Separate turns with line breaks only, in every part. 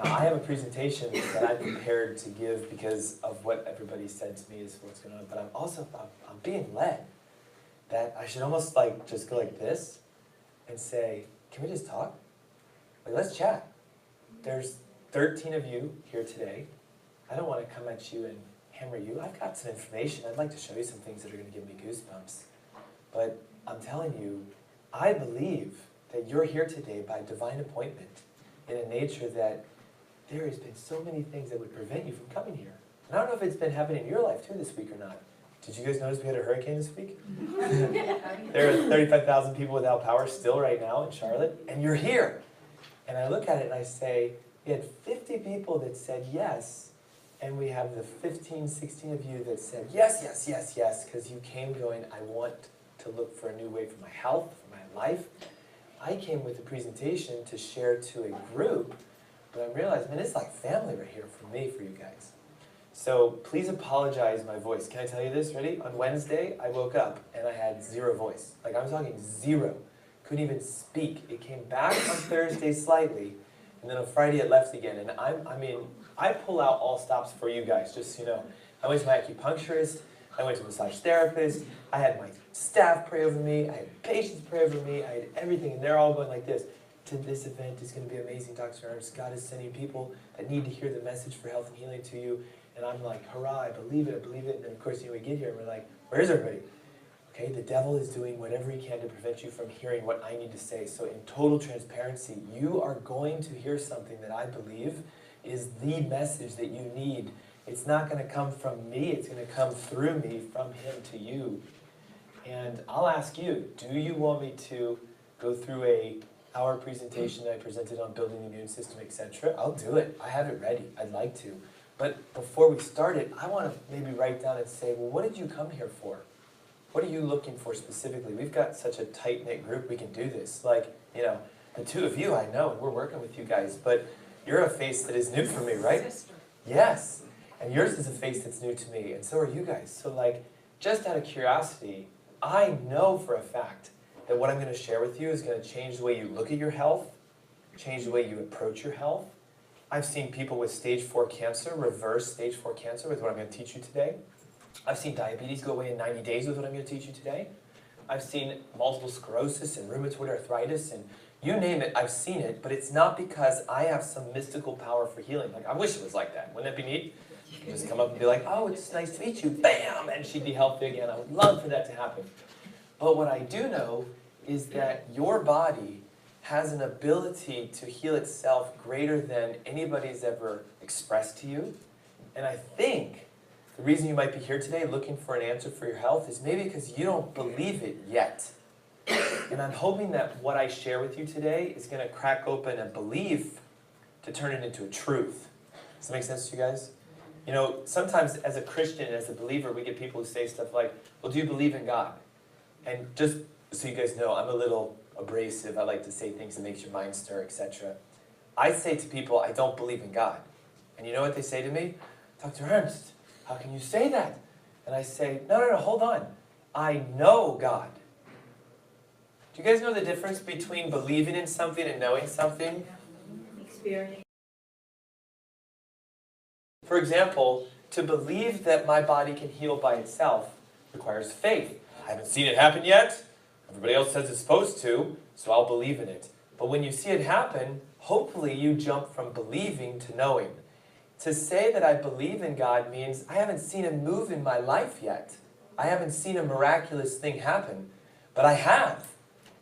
Now, I have a presentation that I'm prepared to give because of what everybody said to me is what's going on, but I'm being led that I should almost like just go like this and say, can we just talk? Like, let's chat. There's 13 of you here today. I don't want to come at you and hammer you. I've got some information. I'd like to show you some things that are going to give me goosebumps. But I'm telling you, I believe that you're here today by divine appointment in a nature that there has been so many things that would prevent you from coming here. And I don't know if it's been happening in your life too this week or not. Did you guys notice we had a hurricane this week? There are 35,000 people without power still right now in Charlotte, and you're here. And I look at it and I say, we had 50 people that said yes, and we have the 15, 16 of you that said yes, yes, yes, yes, because you came going, I want to look for a new way for my health, for my life. I came with a presentation to share to a group, but I realized, man, it's like family right here for me, for you guys. So please apologize my voice. Can I tell you this? Ready? On Wednesday, I woke up and I had zero voice. Like, I'm talking zero. Couldn't even speak. It came back on Thursday slightly, and then on Friday it left again. And I pull out all stops for you guys, just so you know. I went to my acupuncturist. I went to a massage therapist. I had my staff pray over me. I had patients pray over me. I had everything, and they're all going like this. This event is going to be amazing, Dr. Ernst. God is sending people that need to hear the message for health and healing to you. And I'm like, hurrah, I believe it, I believe it. And then, of course, we get here and we're like, where is everybody? Okay, the devil is doing whatever he can to prevent you from hearing what I need to say. So in total transparency, you are going to hear something that I believe is the message that you need. It's not going to come from me, it's going to come through me, from him to you. And I'll ask you, do you want me to go through an hour presentation that I presented on building the immune system, etc.? I'll do it. I have it ready. I'd like to. But before we start it, I want to maybe write down and say, well, what did you come here for? What are you looking for specifically? We've got such a tight-knit group, we can do this. Like, you know, the two of you, I know, and we're working with you guys, but you're a face that is new for me, right? Sister. Yes. And yours is a face that's new to me, and so are you guys. So, like, just out of curiosity, I know for a fact that what I'm going to share with you is going to change the way you look at your health, change the way you approach your health. I've seen people with stage 4 cancer reverse stage 4 cancer with what I'm going to teach you today. I've seen diabetes go away in 90 days with what I'm going to teach you today. I've seen multiple sclerosis and rheumatoid arthritis and you name it, I've seen it, but it's not because I have some mystical power for healing. Like, I wish it was like that. Wouldn't that be neat? You just come up and be like, oh, it's nice to meet you, bam, and she'd be healthy again. I would love for that to happen. But what I do know is that your body has an ability to heal itself greater than anybody's ever expressed to you. And I think the reason you might be here today looking for an answer for your health is maybe because you don't believe it yet. And I'm hoping that what I share with you today is going to crack open a belief to turn it into a truth. Does that make sense to you guys? You know, sometimes as a Christian, as a believer, we get people who say stuff like, well, do you believe in God? And just so you guys know, I'm a little abrasive. I like to say things that makes your mind stir, etc. I say to people, I don't believe in God. And you know what they say to me? Dr. Ernst, how can you say that? And I say, no, hold on. I know God. Do you guys know the difference between believing in something and knowing something?
Experience.
For example, to believe that my body can heal by itself requires faith. I haven't seen it happen yet. Everybody else says it's supposed to, so I'll believe in it. But when you see it happen, hopefully you jump from believing to knowing. To say that I believe in God means I haven't seen Him move in my life yet. I haven't seen a miraculous thing happen, but I have.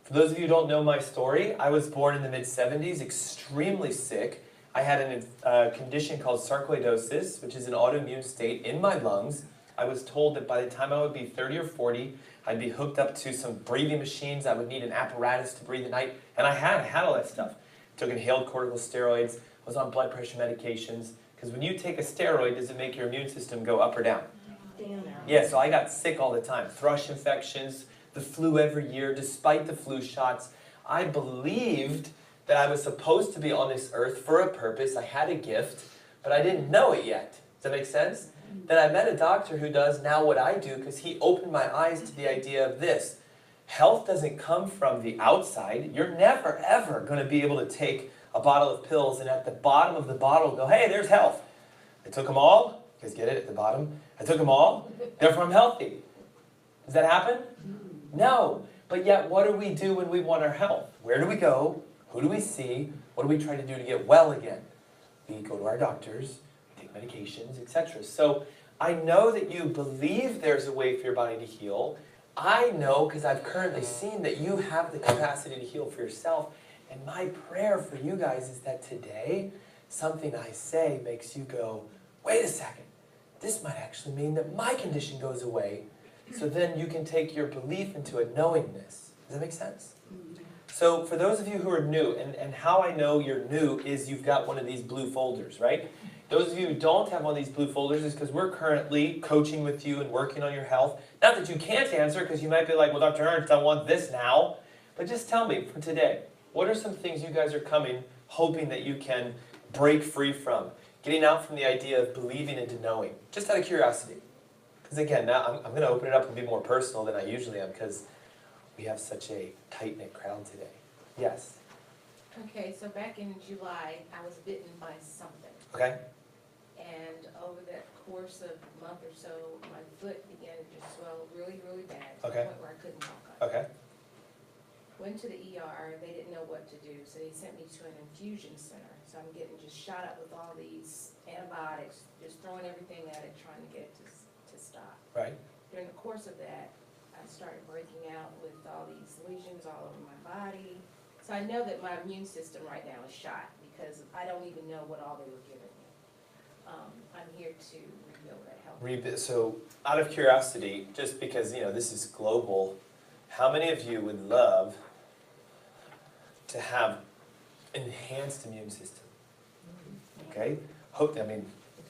For those of you who don't know my story, I was born in the mid-70s, extremely sick. I had a condition called sarcoidosis, which is an autoimmune state in my lungs. I was told that by the time I would be 30 or 40, I'd be hooked up to some breathing machines. I would need an apparatus to breathe at night. And I had all that stuff. Took inhaled corticosteroids. I was on blood pressure medications. Because when you take a steroid, does it make your immune system go up or down?
Down.
Yeah, so I got sick all the time. Thrush infections, the flu every year, despite the flu shots. I believed that I was supposed to be on this earth for a purpose. I had a gift, but I didn't know it yet. Does that make sense? Then I met a doctor who does now what I do because he opened my eyes to the idea of this. Health doesn't come from the outside. You're never, ever going to be able to take a bottle of pills, and at the bottom of the bottle go, hey, there's health. I took them all. You guys get it at the bottom? I took them all, therefore I'm healthy. Does that happen? No. But yet, what do we do when we want our health? Where do we go? Who do we see? What do we try to do to get well again? We go to our doctors, take medications, etc. So I know that you believe there's a way for your body to heal. I know, because I've currently seen, that you have the capacity to heal for yourself. And my prayer for you guys is that today, something I say makes you go, wait a second, this might actually mean that my condition goes away. So then you can take your belief into a knowingness. Does that make sense? So for those of you who are new, and how I know you're new is you've got one of these blue folders, right? Those of you who don't have one of these blue folders is because we're currently coaching with you and working on your health. Not that you can't answer, because you might be like, well, Dr. Ernst, I want this now. But just tell me, for today, what are some things you guys are coming, hoping that you can break free from? Getting out from the idea of believing into knowing, just out of curiosity. Because again, now I'm going to open it up and be more personal than I usually am, because we have such a tight-knit crowd today. Yes?
Okay, so back in July, I was bitten by something.
Okay?
And over that course of a month or so, my foot began to just swell really, really bad. To
Okay.
the point where I couldn't walk on it.
Okay.
Went to the ER, they didn't know what to do, so they sent me to an infusion center. So I'm getting just shot up with all these antibiotics, just throwing everything at it, trying to get it to stop.
Right.
During the course of that, I started breaking out with all these lesions all over my body. So I know that my immune system right now is shot because I don't even know what all they were giving me. I'm here to rebuild that health.
So, out of curiosity, just because, this is global, how many of you would love to have enhanced immune system? Okay?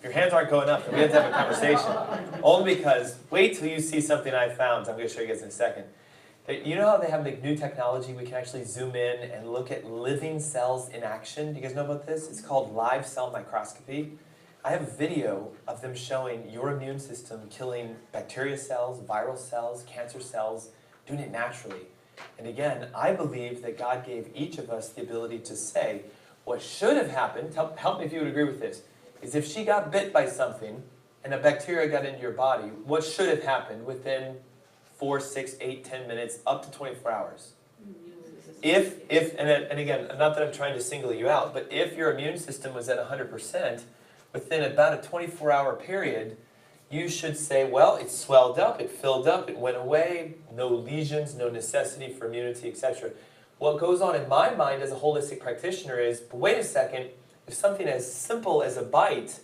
Your hands aren't going up, and we have to have a conversation. Only because, wait till you see something I found, I'm going to show you guys in a second. You know how they have new technology? We can actually zoom in and look at living cells in action. Do you guys know about this? It's called live cell microscopy. I have a video of them showing your immune system killing bacteria cells, viral cells, cancer cells, doing it naturally. And again, I believe that God gave each of us the ability to say, what should have happened, help me if you would agree with this, is if she got bit by something and a bacteria got into your body, what should have happened within 4, 6, 8, 10 minutes, up to 24 hours? And again, not that I'm trying to single you out, but if your immune system was at 100%, within about a 24-hour period, you should say, well, it swelled up, it filled up, it went away, no lesions, no necessity for immunity, etc. What goes on in my mind as a holistic practitioner is, but wait a second, if something as simple as a bite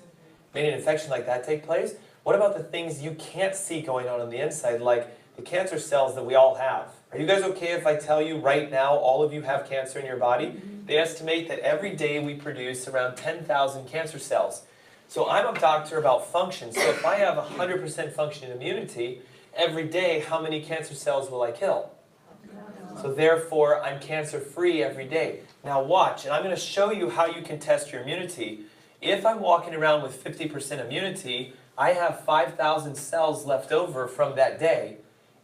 made an infection like that take place, what about the things you can't see going on the inside, like the cancer cells that we all have? Are you guys okay if I tell you right now all of you have cancer in your body? They estimate that every day we produce around 10,000 cancer cells. So I'm a doctor about function. So if I have 100% functioning immunity, every day how many cancer cells will I kill? So therefore, I'm cancer-free every day. Now watch, and I'm going to show you how you can test your immunity. If I'm walking around with 50% immunity, I have 5,000 cells left over from that day.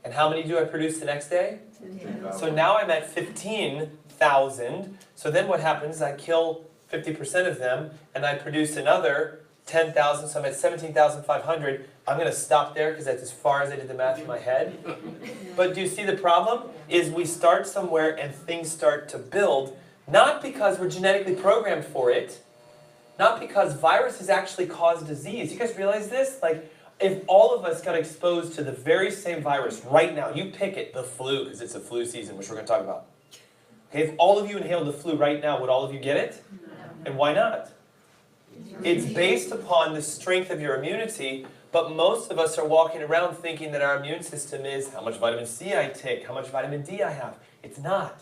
And how many do I produce the next day? 10,000. So now I'm at 15,000. So then what happens? I kill 50% of them, and I produce another 10,000, so I'm at 17,500. I'm going to stop there because that's as far as I did the math in my head. But do you see the problem? Is we start somewhere and things start to build, not because we're genetically programmed for it, not because viruses actually cause disease. You guys realize this? Like, if all of us got exposed to the very same virus right now, you pick it, the flu, because it's a flu season, which we're going to talk about. Okay, if all of you inhaled the flu right now, would all of you get it? No. And why not? It's based upon the strength of your immunity, but most of us are walking around thinking that our immune system is how much vitamin C I take, how much vitamin D I have. It's not.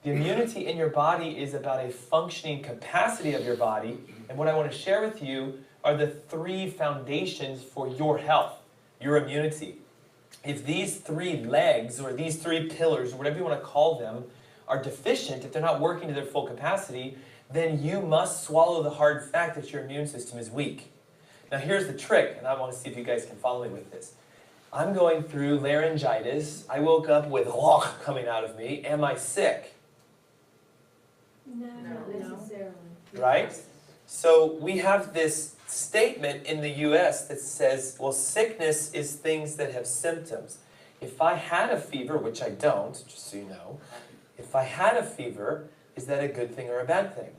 The immunity in your body is about a functioning capacity of your body, and what I want to share with you are the 3 foundations for your health, your immunity. If these 3 legs, or these 3 pillars, or whatever you want to call them, are deficient, if they're not working to their full capacity, then you must swallow the hard fact that your immune system is weak. Now here's the trick, and I want to see if you guys can follow me with this. I'm going through laryngitis. I woke up with coming out of me. Am I sick?
No.
right? So we have this statement in the US that says, well, sickness is things that have symptoms. If I had a fever, which I don't, just so you know, if I had a fever, is that a good thing or a bad thing?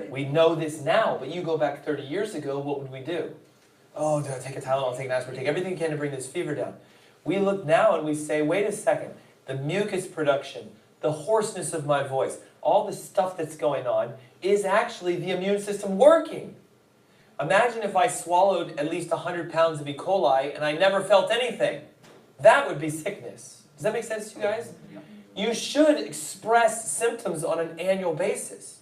We know this now, but you go back 30 years ago, what would we do? Oh, do I take a Tylenol, take an aspirin, take everything you can to bring this fever down. We look now and we say, wait a second, the mucus production, the hoarseness of my voice, all the stuff that's going on is actually the immune system working. Imagine if I swallowed at least 100 pounds of E. coli and I never felt anything. That would be sickness. Does that make sense to you guys? You should express symptoms on an annual basis.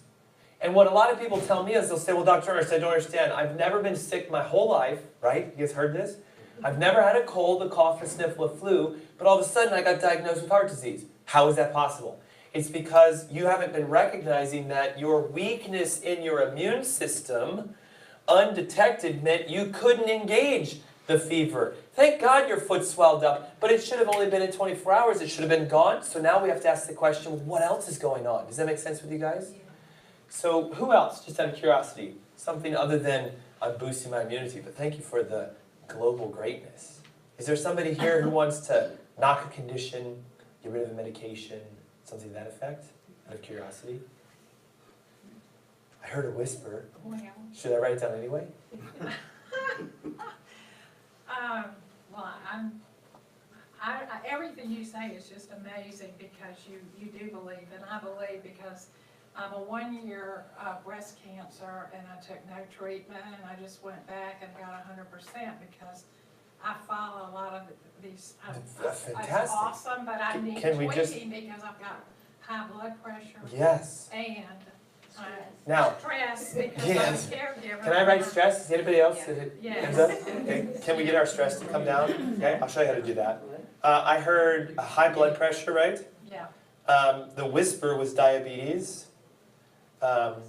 And what a lot of people tell me is they'll say, well, Dr. Ernst, I don't understand. I've never been sick my whole life, right? You guys heard this? I've never had a cold, a cough, a sniffle, a flu, but all of a sudden I got diagnosed with heart disease. How is that possible? It's because you haven't been recognizing that your weakness in your immune system, undetected, meant you couldn't engage the fever. Thank God your foot swelled up, but it should have only been in 24 hours. It should have been gone. So now we have to ask the question, what else is going on? Does that make sense with you guys? So who else, just out of curiosity, something other than I'm boosting my immunity, but thank you for the global greatness. Is there somebody here who wants to knock a condition, get rid of a medication, something to that effect, out of curiosity? I heard a whisper.
Well,
Should I write it down anyway?
everything you say is just amazing because you do believe, and I believe because I'm a 1-year breast cancer and I took no treatment and I just went back and got 100% because I follow a lot of these.
Fantastic.
It's awesome, but I need
Can we just-
tweaking because I've got high blood pressure
Yes.
and
Now,
stress because
yes.
I'm a caregiver.
Can I write stress? Is anybody else?
Yeah.
Hands up? Okay. Can we get our stress to come down? Okay, I'll show you how to do that. I heard high blood pressure, right?
Yeah.
The whisper was diabetes. And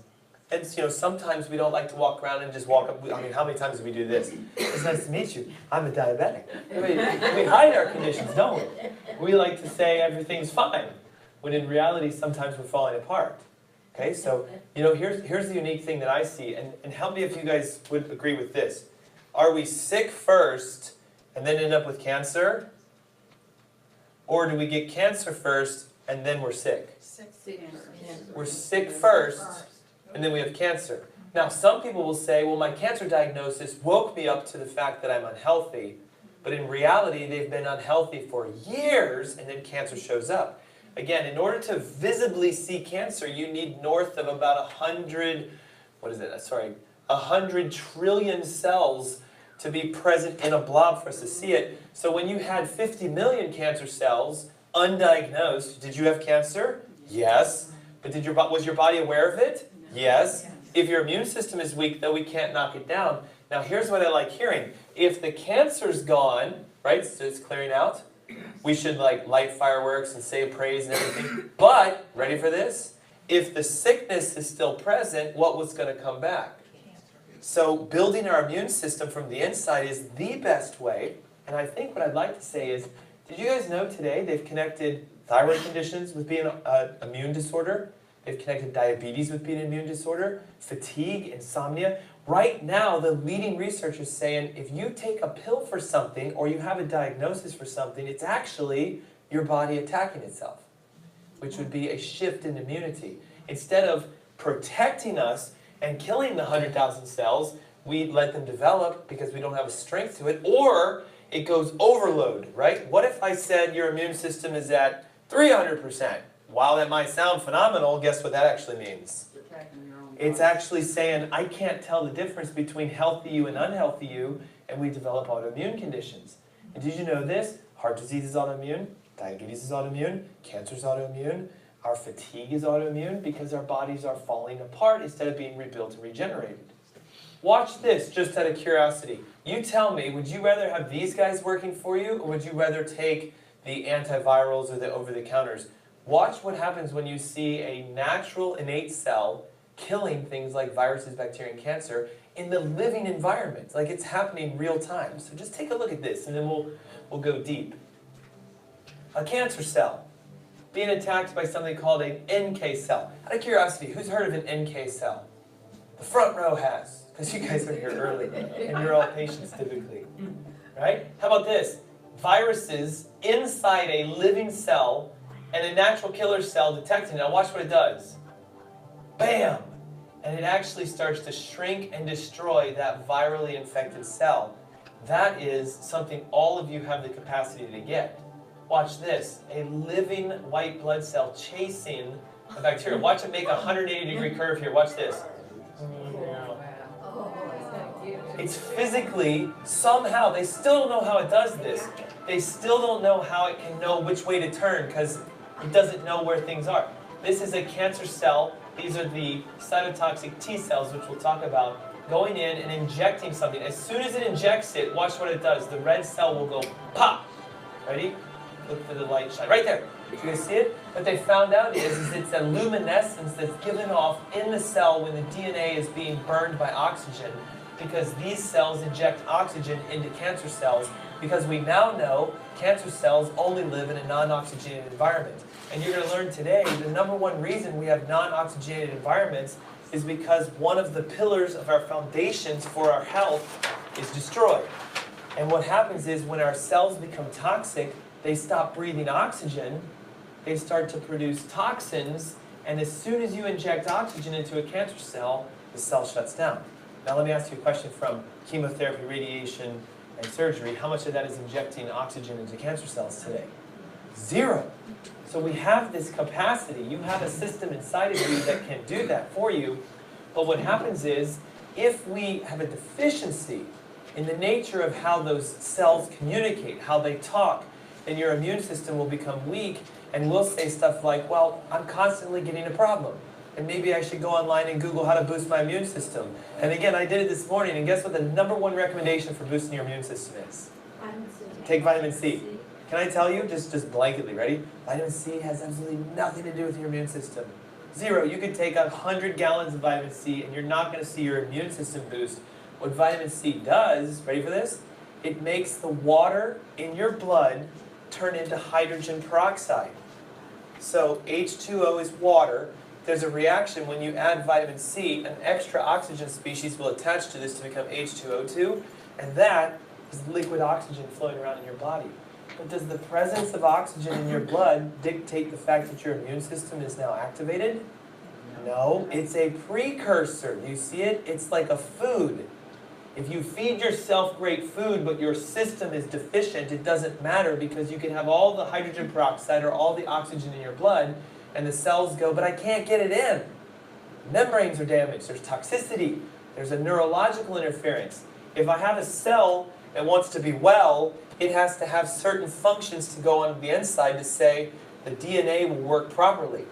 you know, sometimes we don't like to walk around and just walk up. I mean, how many times do we do this? It's nice to meet you. I'm a diabetic. We hide our conditions, don't we? We like to say everything's fine, when in reality, sometimes we're falling apart. Okay, so, you know, here's the unique thing that I see, and help me if you guys would agree with this. Are we sick first and then end up with cancer? Or do we get cancer first and then we're sick? We're sick first and then we have cancer. Now, some people will say, well, my cancer diagnosis woke me up to the fact that I'm unhealthy, but in reality, they've been unhealthy for years and then cancer shows up. Again, in order to visibly see cancer, you need north of about 100 trillion cells to be present in a blob for us to see it. So when you had 50 million cancer cells, undiagnosed, did you have cancer? Yes. But was your body aware of it? Yes. If your immune system is weak, though, we can't knock it down. Now here's what I like hearing. If the cancer's gone, right, so it's clearing out, we should like light fireworks and say praise and everything. But, ready for this? If the sickness is still present, what was going to come back? So building our immune system from the inside is the best way. And I think what I'd like to say is, did you guys know today they've connected thyroid conditions with being an immune disorder? They've connected diabetes with being an immune disorder, fatigue, insomnia. Right now, the leading research is saying if you take a pill for something or you have a diagnosis for something, it's actually your body attacking itself, which would be a shift in immunity. Instead of protecting us and killing the 100,000 cells, we let them develop because we don't have a strength to it, or it goes overload, right? What if I said your immune system is at 300%? While that might sound phenomenal, guess what that actually means? It's actually saying, I can't tell the difference between healthy you and unhealthy you, and we develop autoimmune conditions. And did you know this? Heart disease is autoimmune, diabetes is autoimmune, cancer is autoimmune, our fatigue is autoimmune because our bodies are falling apart instead of being rebuilt and regenerated. Watch this, just out of curiosity. You tell me, would you rather have these guys working for you, or would you rather take the antivirals or the over-the-counters? Watch what happens when you see a natural innate cell killing things like viruses, bacteria, and cancer in the living environment. Like it's happening real time. So just take a look at this and then we'll go deep. A cancer cell being attacked by something called an NK cell. Out of curiosity, who's heard of an NK cell? The front row has, because you guys are here early, and you're all patients typically. Right? How about this? Viruses inside a living cell and a natural killer cell detecting it. Now watch what it does. Bam! And it actually starts to shrink and destroy that virally infected cell. That is something all of you have the capacity to get. Watch this. A living white blood cell chasing a bacteria. Watch it make a 180-degree curve here. Watch this. It's physically, somehow, they still don't know how it does this. They still don't know how it can know which way to turn because it doesn't know where things are. This is a cancer cell. These are the cytotoxic T cells, which we'll talk about, going in and injecting something. As soon as it injects it, watch what it does. The red cell will go pop. Ready? Look for the light shine. Right there. You guys see it? What they found out is it's a luminescence that's given off in the cell when the DNA is being burned by oxygen, because these cells inject oxygen into cancer cells, because we now know cancer cells only live in a non-oxygenated environment. And you're going to learn today the number one reason we have non-oxygenated environments is because one of the pillars of our foundations for our health is destroyed. And what happens is when our cells become toxic, they stop breathing oxygen, they start to produce toxins, and as soon as you inject oxygen into a cancer cell, the cell shuts down. Now let me ask you a question from chemotherapy, radiation, and surgery. How much of that is injecting oxygen into cancer cells today? 0. So we have this capacity. You have a system inside of you that can do that for you. But what happens is, if we have a deficiency in the nature of how those cells communicate, how they talk, then your immune system will become weak and will say stuff like, well, I'm constantly getting a problem. And maybe I should go online and Google how to boost my immune system. And again, I did it this morning, and guess what the number one recommendation for boosting your immune system is? Take vitamin C. Can I tell you, just blanketly, ready? Vitamin C has absolutely nothing to do with your immune system. 0. You could take 100 gallons of vitamin C and you're not going to see your immune system boost. What vitamin C does, ready for this? It makes the water in your blood turn into hydrogen peroxide. So H2O is water. There's a reaction when you add vitamin C, an extra oxygen species will attach to this to become H2O2, and that is liquid oxygen flowing around in your body. But does the presence of oxygen in your blood dictate the fact that your immune system is now activated? No, it's a precursor. You see it? It's like a food. If you feed yourself great food, but your system is deficient, it doesn't matter, because you can have all the hydrogen peroxide or all the oxygen in your blood, and the cells go, but I can't get it in. Membranes are damaged. There's toxicity. There's a neurological interference. If I have a cell that wants to be well, it has to have certain functions to go on the inside to say the DNA will work properly.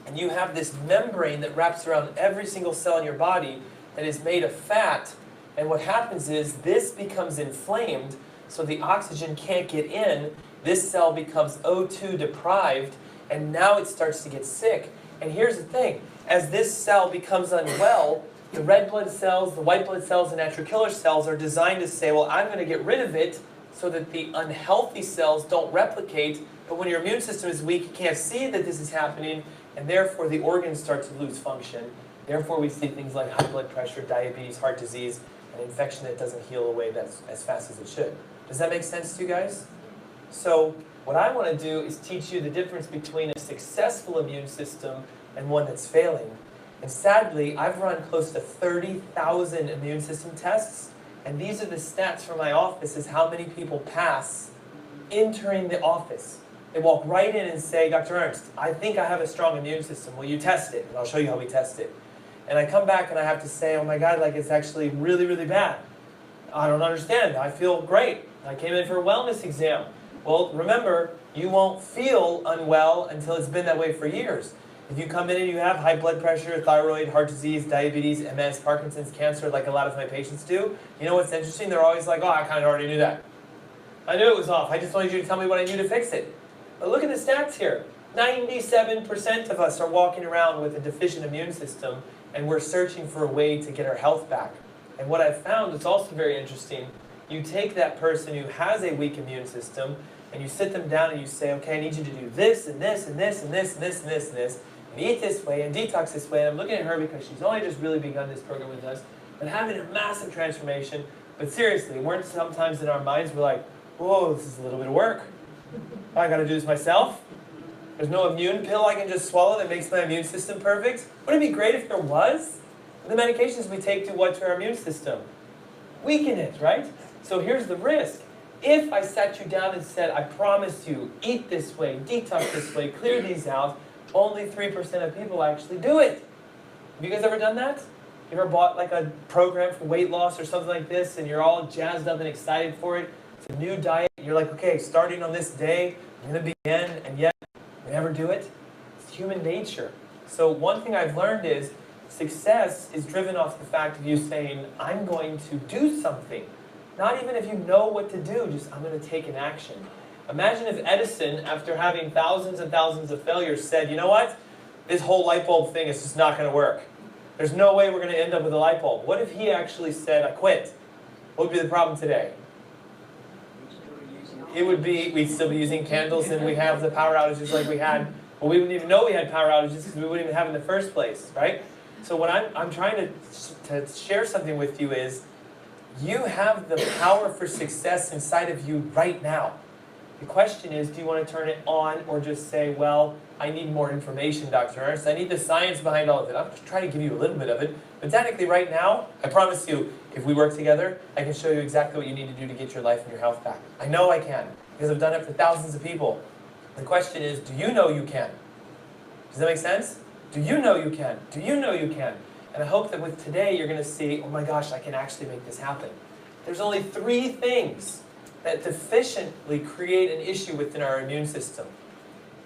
And you have this membrane that wraps around every single cell in your body that is made of fat. And what happens is this becomes inflamed, so the oxygen can't get in. This cell becomes O2 deprived, and now it starts to get sick. And here's the thing. As this cell becomes unwell, the red blood cells, the white blood cells, and natural killer cells are designed to say, well, I'm going to get rid of it so that the unhealthy cells don't replicate. But when your immune system is weak, you can't see that this is happening, and therefore the organs start to lose function. Therefore we see things like high blood pressure, diabetes, heart disease, an infection that doesn't heal away as fast as it should. Does that make sense to you guys? So what I want to do is teach you the difference between a successful immune system and one that's failing. And sadly, I've run close to 30,000 immune system tests, and these are the stats from my office, is how many people pass entering the office. They walk right in and say, Dr. Ernst, I think I have a strong immune system. Will you test it? And I'll show you how we test it. And I come back and I have to say, oh my God, like it's actually really, really bad. I don't understand. I feel great. I came in for a wellness exam. Well, remember, you won't feel unwell until it's been that way for years. If you come in and you have high blood pressure, thyroid, heart disease, diabetes, MS, Parkinson's, cancer, like a lot of my patients do, you know what's interesting? They're always like, oh, I kind of already knew that. I knew it was off. I just wanted you to tell me what I knew to fix it. But look at the stats here. 97% of us are walking around with a deficient immune system, and we're searching for a way to get our health back. And what I've found is also very interesting. You take that person who has a weak immune system, and you sit them down and you say, okay, I need you to do this, and this, and this, and this, and this, and this, and this. And and eat this way and detox this way. And I'm looking at her because she's only just really begun this program with us, but having a massive transformation. But seriously, weren't sometimes in our minds we're like, whoa, this is a little bit of work. I gotta do this myself. There's no immune pill I can just swallow that makes my immune system perfect. Wouldn't it be great if there was? The medications we take do what to our immune system? Weaken it, right? So here's the risk. If I sat you down and said, I promise you, eat this way, detox this way, clear these out, only 3% of people actually do it. Have you guys ever done that? You ever bought like a program for weight loss or something like this and you're all jazzed up and excited for it? It's a new diet. You're like, okay, starting on this day, I'm going to begin, and yet you never do it. It's human nature. So one thing I've learned is success is driven off the fact of you saying, I'm going to do something. Not even if you know what to do, just I'm going to take an action. Imagine if Edison, after having thousands and thousands of failures, said, you know what? This whole light bulb thing is just not going to work. There's no way we're going to end up with a light bulb. What if he actually said, I quit? What would be the problem today? It would be, we'd still be using candles and we have the power outages like we had. Well, we wouldn't even know we had power outages because we wouldn't even have them in the first place, right? So what I'm trying to share something with you is, you have the power for success inside of you right now. The question is, do you want to turn it on or just say, well, I need more information, Dr. Ernst. I need the science behind all of it. I'm just trying to give you a little bit of it. But technically right now, I promise you, if we work together, I can show you exactly what you need to do to get your life and your health back. I know I can, because I've done it for thousands of people. The question is, do you know you can? Does that make sense? Do you know you can? Do you know you can? And I hope that with today, you're going to see, oh my gosh, I can actually make this happen. There's only 3 things that deficiently create an issue within our immune system.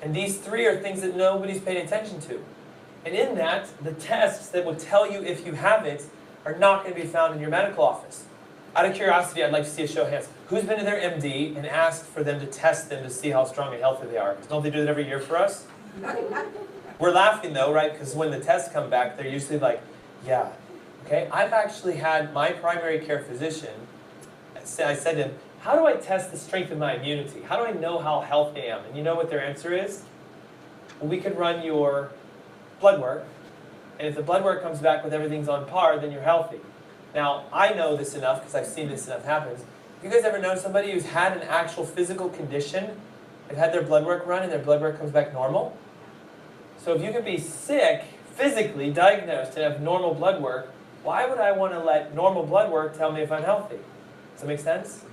And these 3 are things that nobody's paying attention to. And in that, the tests that will tell you if you have it are not going to be found in your medical office. Out of curiosity, I'd like to see a show of hands. Who's been to their MD and asked for them to test them to see how strong and healthy they are? Because don't they do that every year for us? We're laughing though, right? Because when the tests come back, they're usually like, yeah. Okay? I've actually had my primary care physician, I said to him, how do I test the strength of my immunity? How do I know how healthy I am? And you know what their answer is? Well, we could run your blood work, and if the blood work comes back with everything's on par, then you're healthy. Now, I know this enough because I've seen this enough happen. Have you guys ever known somebody who's had an actual physical condition and had their blood work run and their blood work comes back normal? So if you can be sick, physically diagnosed, and have normal blood work, why would I want to let normal blood work tell me if I'm healthy? Does that make sense?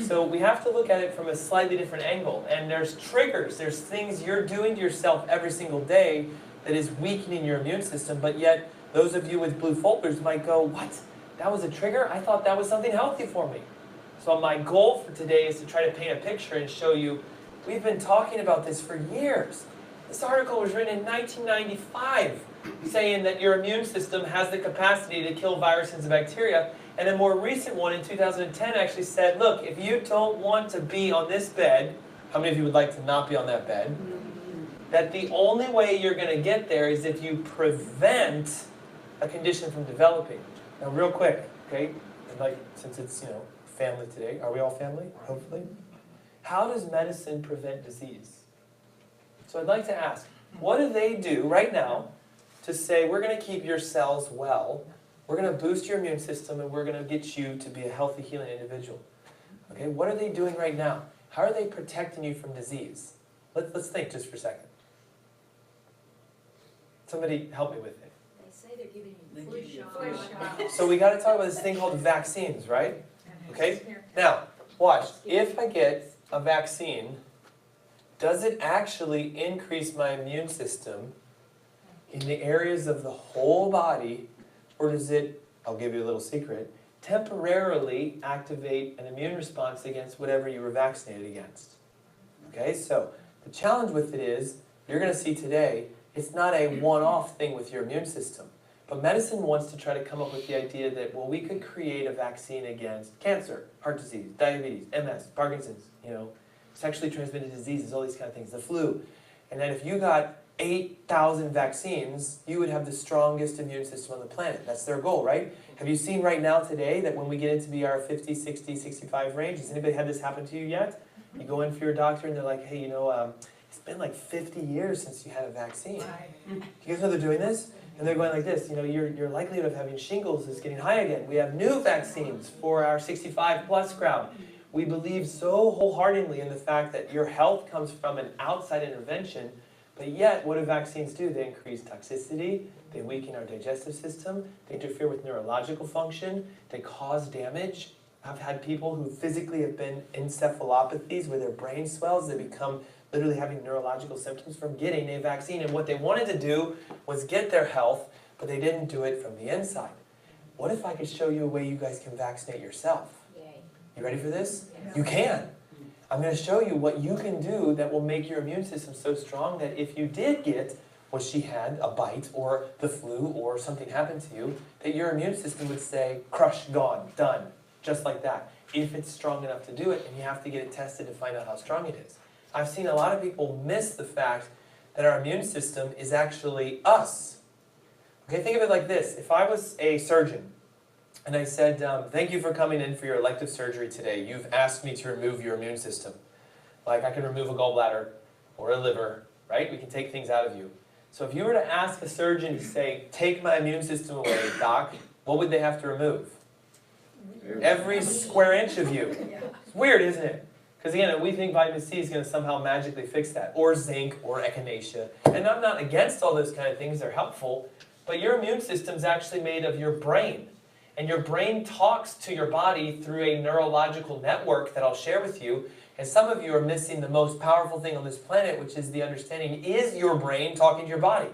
So we have to look at it from a slightly different angle. And there's triggers, there's things you're doing to yourself every single day that is weakening your immune system, but yet those of you with blue folders might go, what? That was a trigger? I thought that was something healthy for me. So my goal for today is to try to paint a picture and show you, we've been talking about this for years. This article was written in 1995 saying that your immune system has the capacity to kill viruses and bacteria. And a more recent one in 2010 actually said, look, if you don't want to be on this bed, how many of you would like to not be on that bed? That the only way you're going to get there is if you prevent a condition from developing. Now real quick, okay, and like, since it's, family today, are we all family, hopefully? How does medicine prevent disease? So I'd like to ask, what do they do right now to say, we're going to keep your cells well, we're going to boost your immune system, and we're going to get you to be a healthy, healing individual? Okay, what are they doing right now? How are they protecting you from disease? Let's think just for a second. Somebody help me with it.
They say they're giving you flu shot.
So we got to talk about this thing called vaccines, right? Okay? Now, watch. If I get a vaccine, does it actually increase my immune system in the areas of the whole body, or does it, I'll give you a little secret, temporarily activate an immune response against whatever you were vaccinated against? Okay, so the challenge with it is, you're going to see today, it's not a one-off thing with your immune system. But medicine wants to try to come up with the idea that, well, we could create a vaccine against cancer, heart disease, diabetes, MS, Parkinson's, sexually transmitted diseases, all these kind of things, the flu. And then if you got 8,000 vaccines, you would have the strongest immune system on the planet. That's their goal, right? Have you seen right now today that when we get into the 50, 60, 65 range, has anybody had this happen to you yet? You go in for your doctor and they're like, hey, it's been like 50 years since you had a vaccine.
Right.
Do you guys know they're doing this? And they're going like this, you know, your likelihood of having shingles is getting high again. We have new vaccines for our 65 plus crowd. We believe so wholeheartedly in the fact that your health comes from an outside intervention, but yet what do vaccines do? They increase toxicity, they weaken our digestive system, they interfere with neurological function, they cause damage. I've had people who physically have been encephalopathies where their brain swells, they become literally having neurological symptoms from getting a vaccine. And what they wanted to do was get their health, but they didn't do it from the inside. What if I could show you a way you guys can vaccinate yourself?
Yay.
You ready for this?
Yes.
You can. I'm going to show you what you can do that will make your immune system so strong that if you did get what she had, a bite or the flu or something happened to you, that your immune system would say, crush, gone, done, just like that. If it's strong enough to do it, and you have to get it tested to find out how strong it is. I've seen a lot of people miss the fact that our immune system is actually us. Okay, think of it like this. If I was a surgeon, and I said, thank you for coming in for your elective surgery today. You've asked me to remove your immune system. Like I can remove a gallbladder or a liver, right? We can take things out of you. So if you were to ask a surgeon to say, take my immune system away, doc, what would they have to remove? Every square inch of you. It's weird, isn't it? Because again, we think vitamin C is going to somehow magically fix that. Or zinc, or echinacea. And I'm not against all those kind of things, they're helpful. But your immune system is actually made of your brain. And your brain talks to your body through a neurological network that I'll share with you. And some of you are missing the most powerful thing on this planet, which is the understanding, is your brain talking to your body?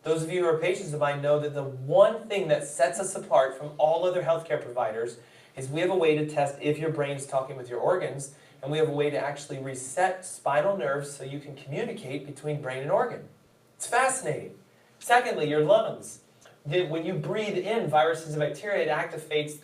Those of you who are patients of mine know that the one thing that sets us apart from all other healthcare providers is we have a way to test if your brain's talking with your organs, and we have a way to actually reset spinal nerves so you can communicate between brain and organ. It's fascinating. Secondly, your lungs. When you breathe in viruses and bacteria, it activates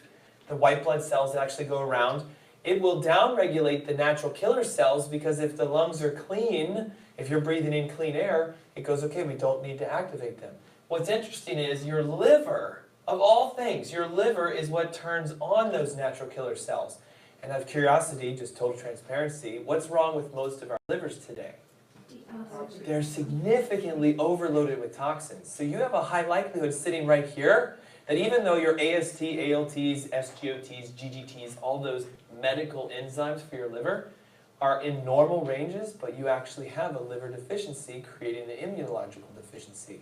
the white blood cells that actually go around. It will downregulate the natural killer cells because if the lungs are clean, if you're breathing in clean air, it goes, okay, we don't need to activate them. What's interesting is your liver, of all things, your liver is what turns on those natural killer cells. And out of curiosity, just total transparency, what's wrong with most of our livers today? They're significantly overloaded with toxins. So you have a high likelihood sitting right here that even though your AST, ALTs, SGOTs, GGTs, all those medical enzymes for your liver are in normal ranges, but you actually have a liver deficiency creating an immunological deficiency.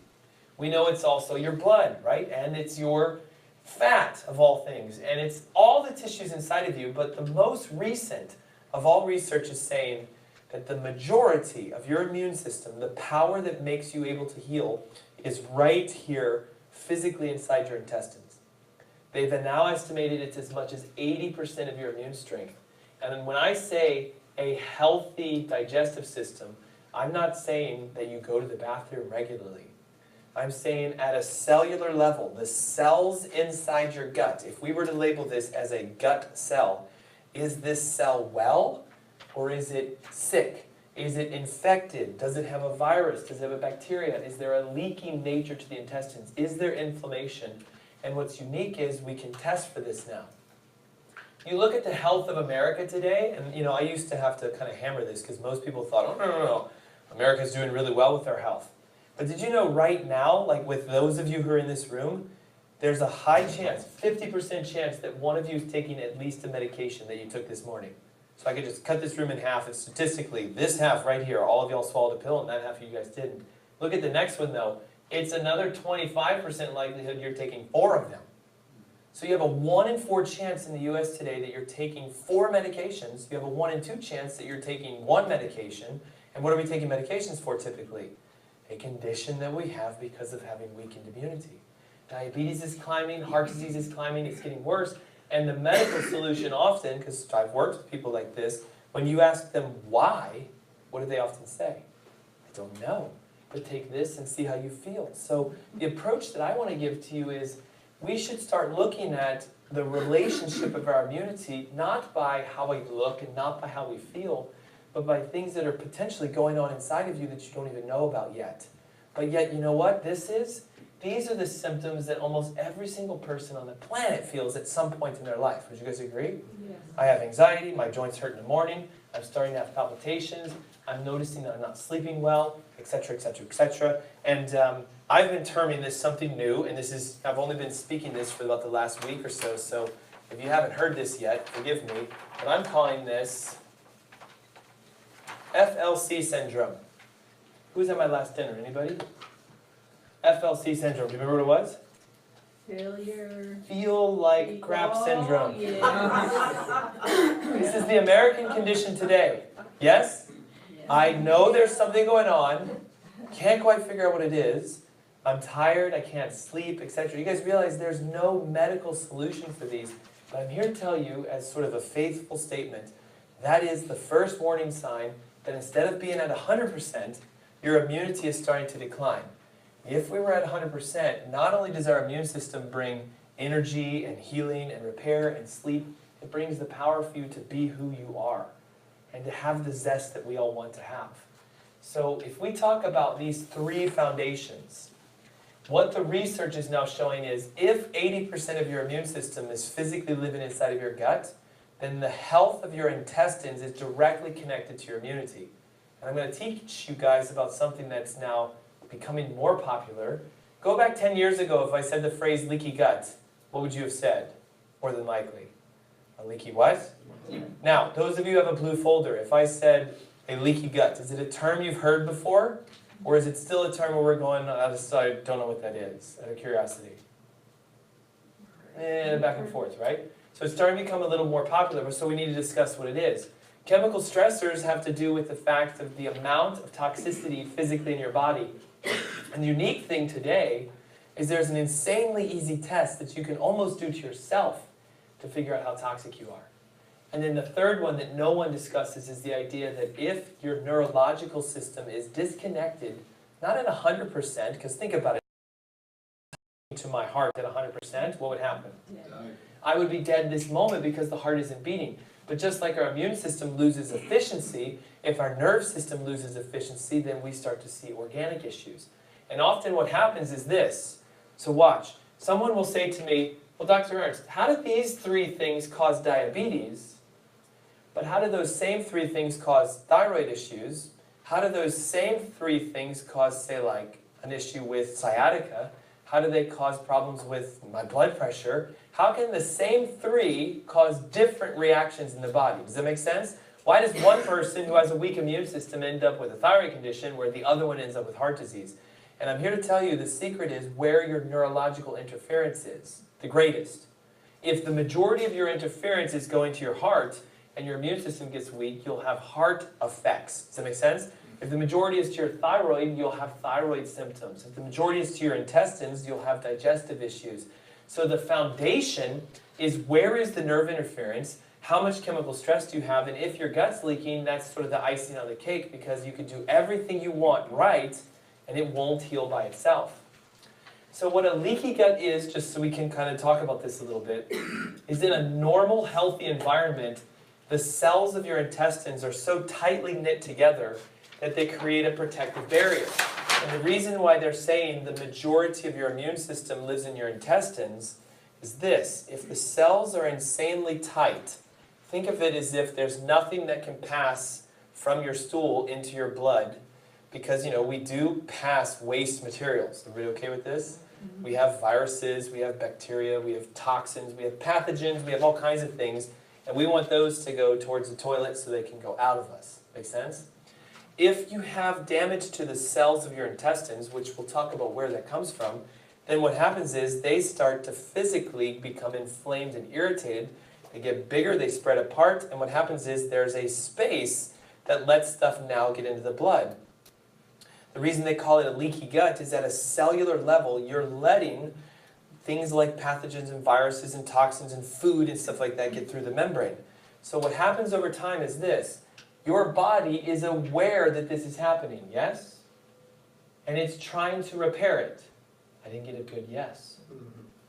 We know it's also your blood, right? And it's your fat, of all things. And it's all the tissues inside of you, but the most recent of all research is saying that the majority of your immune system, the power that makes you able to heal, is right here, physically inside your intestines. They've now estimated it's as much as 80% of your immune strength. And when I say a healthy digestive system, I'm not saying that you go to the bathroom regularly. I'm saying at a cellular level, the cells inside your gut, if we were to label this as a gut cell, is this cell well or is it sick? Is it infected? Does it have a virus? Does it have a bacteria? Is there a leaking nature to the intestines? Is there inflammation? And what's unique is we can test for this now. You look at the health of America today, and you know, I used to have to kind of hammer this because most people thought, oh, no, America's doing really well with our health. But did you know right now, like with those of you who are in this room, there's a high chance, 50% chance that one of you is taking at least a medication that you took this morning. So I could just cut this room in half, and statistically, this half right here, all of y'all swallowed a pill, and that half of you guys didn't. Look at the next one though. It's another 25% likelihood you're taking 4 of them. So you have a 1 in 4 chance in the US today that you're taking 4 medications. You have a 1 in 2 chance that you're taking 1 medication. And what are we taking medications for typically? A condition that we have because of having weakened immunity. Diabetes is climbing, heart disease is climbing, it's getting worse. And the medical solution often, because I've worked with people like this, when you ask them why, what do they often say? I don't know, but take this and see how you feel. So the approach that I want to give to you is we should start looking at the relationship of our immunity not by how we look and not by how we feel, but by things that are potentially going on inside of you that you don't even know about yet. But yet, you know what this is? These are the symptoms that almost every single person on the planet feels at some point in their life. Would you guys agree?
Yes.
I have anxiety, my joints hurt in the morning, I'm starting to have palpitations, I'm noticing that I'm not sleeping well, etc., etc., etc. And I've been terming this something new, and I've only been speaking this for about the last week or so, so if you haven't heard this yet, forgive me, but I'm calling this FLC syndrome. Who was at my last dinner? Anybody? FLC syndrome. Do you remember what it was?
Failure.
Feel like crap syndrome.
Yeah.
This is the American condition today. Yes? I know there's something going on. Can't quite figure out what it is. I'm tired, I can't sleep, etc. You guys realize there's no medical solution for these, but I'm here to tell you as sort of a faithful statement, that is the first warning sign that instead of being at 100%, your immunity is starting to decline. If we were at 100%, not only does our immune system bring energy and healing and repair and sleep, it brings the power for you to be who you are and to have the zest that we all want to have. So if we talk about these three foundations, what the research is now showing is if 80% of your immune system is physically living inside of your gut, then the health of your intestines is directly connected to your immunity. And I'm going to teach you guys about something that's now becoming more popular. Go back 10 years ago, if I said the phrase leaky gut, what would you have said? More than likely. A leaky what? Now, those of you who have a blue folder, if I said a leaky gut, is it a term you've heard before? Or is it still a term where we're going, I don't know what that is, out of curiosity? Back and forth, right? So it's starting to become a little more popular, so we need to discuss what it is. Chemical stressors have to do with the fact of the amount of toxicity physically in your body. And the unique thing today is there's an insanely easy test that you can almost do to yourself to figure out how toxic you are. And then the third one that no one discusses is the idea that if your neurological system is disconnected, not at 100%, because think about it, to my heart at 100%, what would happen? I would be dead this moment because the heart isn't beating. But just like our immune system loses efficiency, if our nerve system loses efficiency, then we start to see organic issues. And often what happens is this. So watch. Someone will say to me, well, Dr. Ernst, how do these three things cause diabetes? But how do those same three things cause thyroid issues? How do those same three things cause, say, like an issue with sciatica? How do they cause problems with my blood pressure? How can the same three cause different reactions in the body? Does that make sense? Why does one person who has a weak immune system end up with a thyroid condition where the other one ends up with heart disease? And I'm here to tell you the secret is where your neurological interference is, the greatest. If the majority of your interference is going to your heart and your immune system gets weak, you'll have heart effects. Does that make sense? If the majority is to your thyroid, you'll have thyroid symptoms. If the majority is to your intestines, you'll have digestive issues. So the foundation is where is the nerve interference, how much chemical stress do you have, and if your gut's leaking, that's sort of the icing on the cake because you can do everything you want right, and it won't heal by itself. So what a leaky gut is, just so we can kind of talk about this a little bit, is in a normal, healthy environment, the cells of your intestines are so tightly knit together that they create a protective barrier. And the reason why they're saying the majority of your immune system lives in your intestines is this. If the cells are insanely tight, think of it as if there's nothing that can pass from your stool into your blood because, you know, we do pass waste materials. Everybody okay with this? Mm-hmm. We have viruses, we have bacteria, we have toxins, we have pathogens, we have all kinds of things, and we want those to go towards the toilet so they can go out of us. Make sense? If you have damage to the cells of your intestines, which we'll talk about where that comes from, then what happens is they start to physically become inflamed and irritated. They get bigger, they spread apart, and what happens is there's a space that lets stuff now get into the blood. The reason they call it a leaky gut is at a cellular level, you're letting things like pathogens and viruses and toxins and food and stuff like that get through the membrane. So what happens over time is this. Your body is aware that this is happening, yes? And it's trying to repair it. I didn't get a good yes.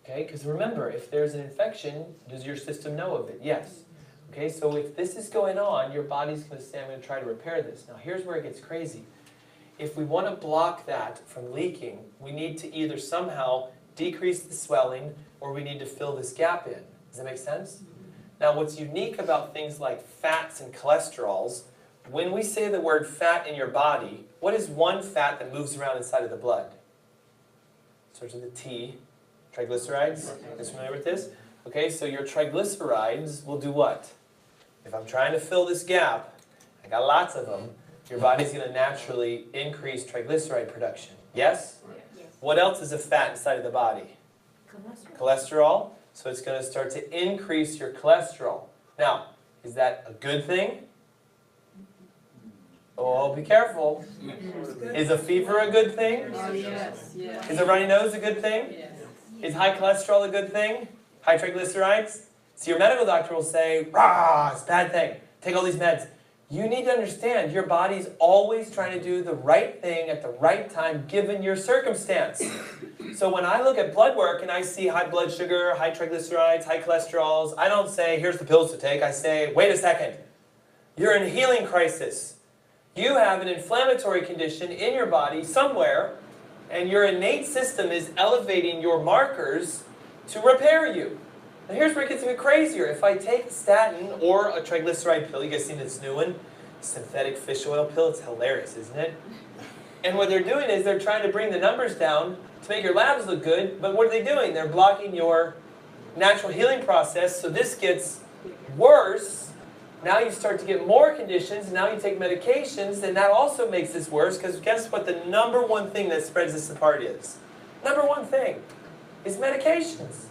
Okay, because remember, if there's an infection, does your system know of it? Yes. Okay, so if this is going on, your body's going to say, I'm going to try to repair this. Now here's where it gets crazy. If we want to block that from leaking, we need to either somehow decrease the swelling or we need to fill this gap in. Does that make sense? Now what's unique about things like fats and cholesterols, when we say the word fat in your body, what is one fat that moves around inside of the blood? Starts with a T. Triglycerides. You guys familiar with this? Okay, so your triglycerides will do what? If I'm trying to fill this gap, I got lots of them, your body's going to naturally increase triglyceride production. Yes?
Yes.
What else is a fat inside of the body? Cholesterol. So it's going to start to increase your cholesterol. Now, is that a good thing? Oh, be careful. Is a fever a good thing?
Oh, yes, yes.
Is a runny nose a good thing?
Yes.
Is high cholesterol a good thing? High triglycerides? So your medical doctor will say, rah, it's a bad thing. Take all these meds. You need to understand your body's always trying to do the right thing at the right time given your circumstance. So when I look at blood work and I see high blood sugar, high triglycerides, high cholesterols, I don't say, here's the pills to take. I say, wait a second. You're in a healing crisis. You have an inflammatory condition in your body somewhere, and your innate system is elevating your markers to repair you. Now here's where it gets a bit crazier. If I take a statin or a triglyceride pill, you guys seen this new one? Synthetic fish oil pill, it's hilarious, isn't it? And what they're doing is they're trying to bring the numbers down to make your labs look good, but what are they doing? They're blocking your natural healing process, so this gets worse. Now you start to get more conditions, now you take medications, and that also makes this worse, because guess what the number one thing that spreads this apart is? Number one thing is medications.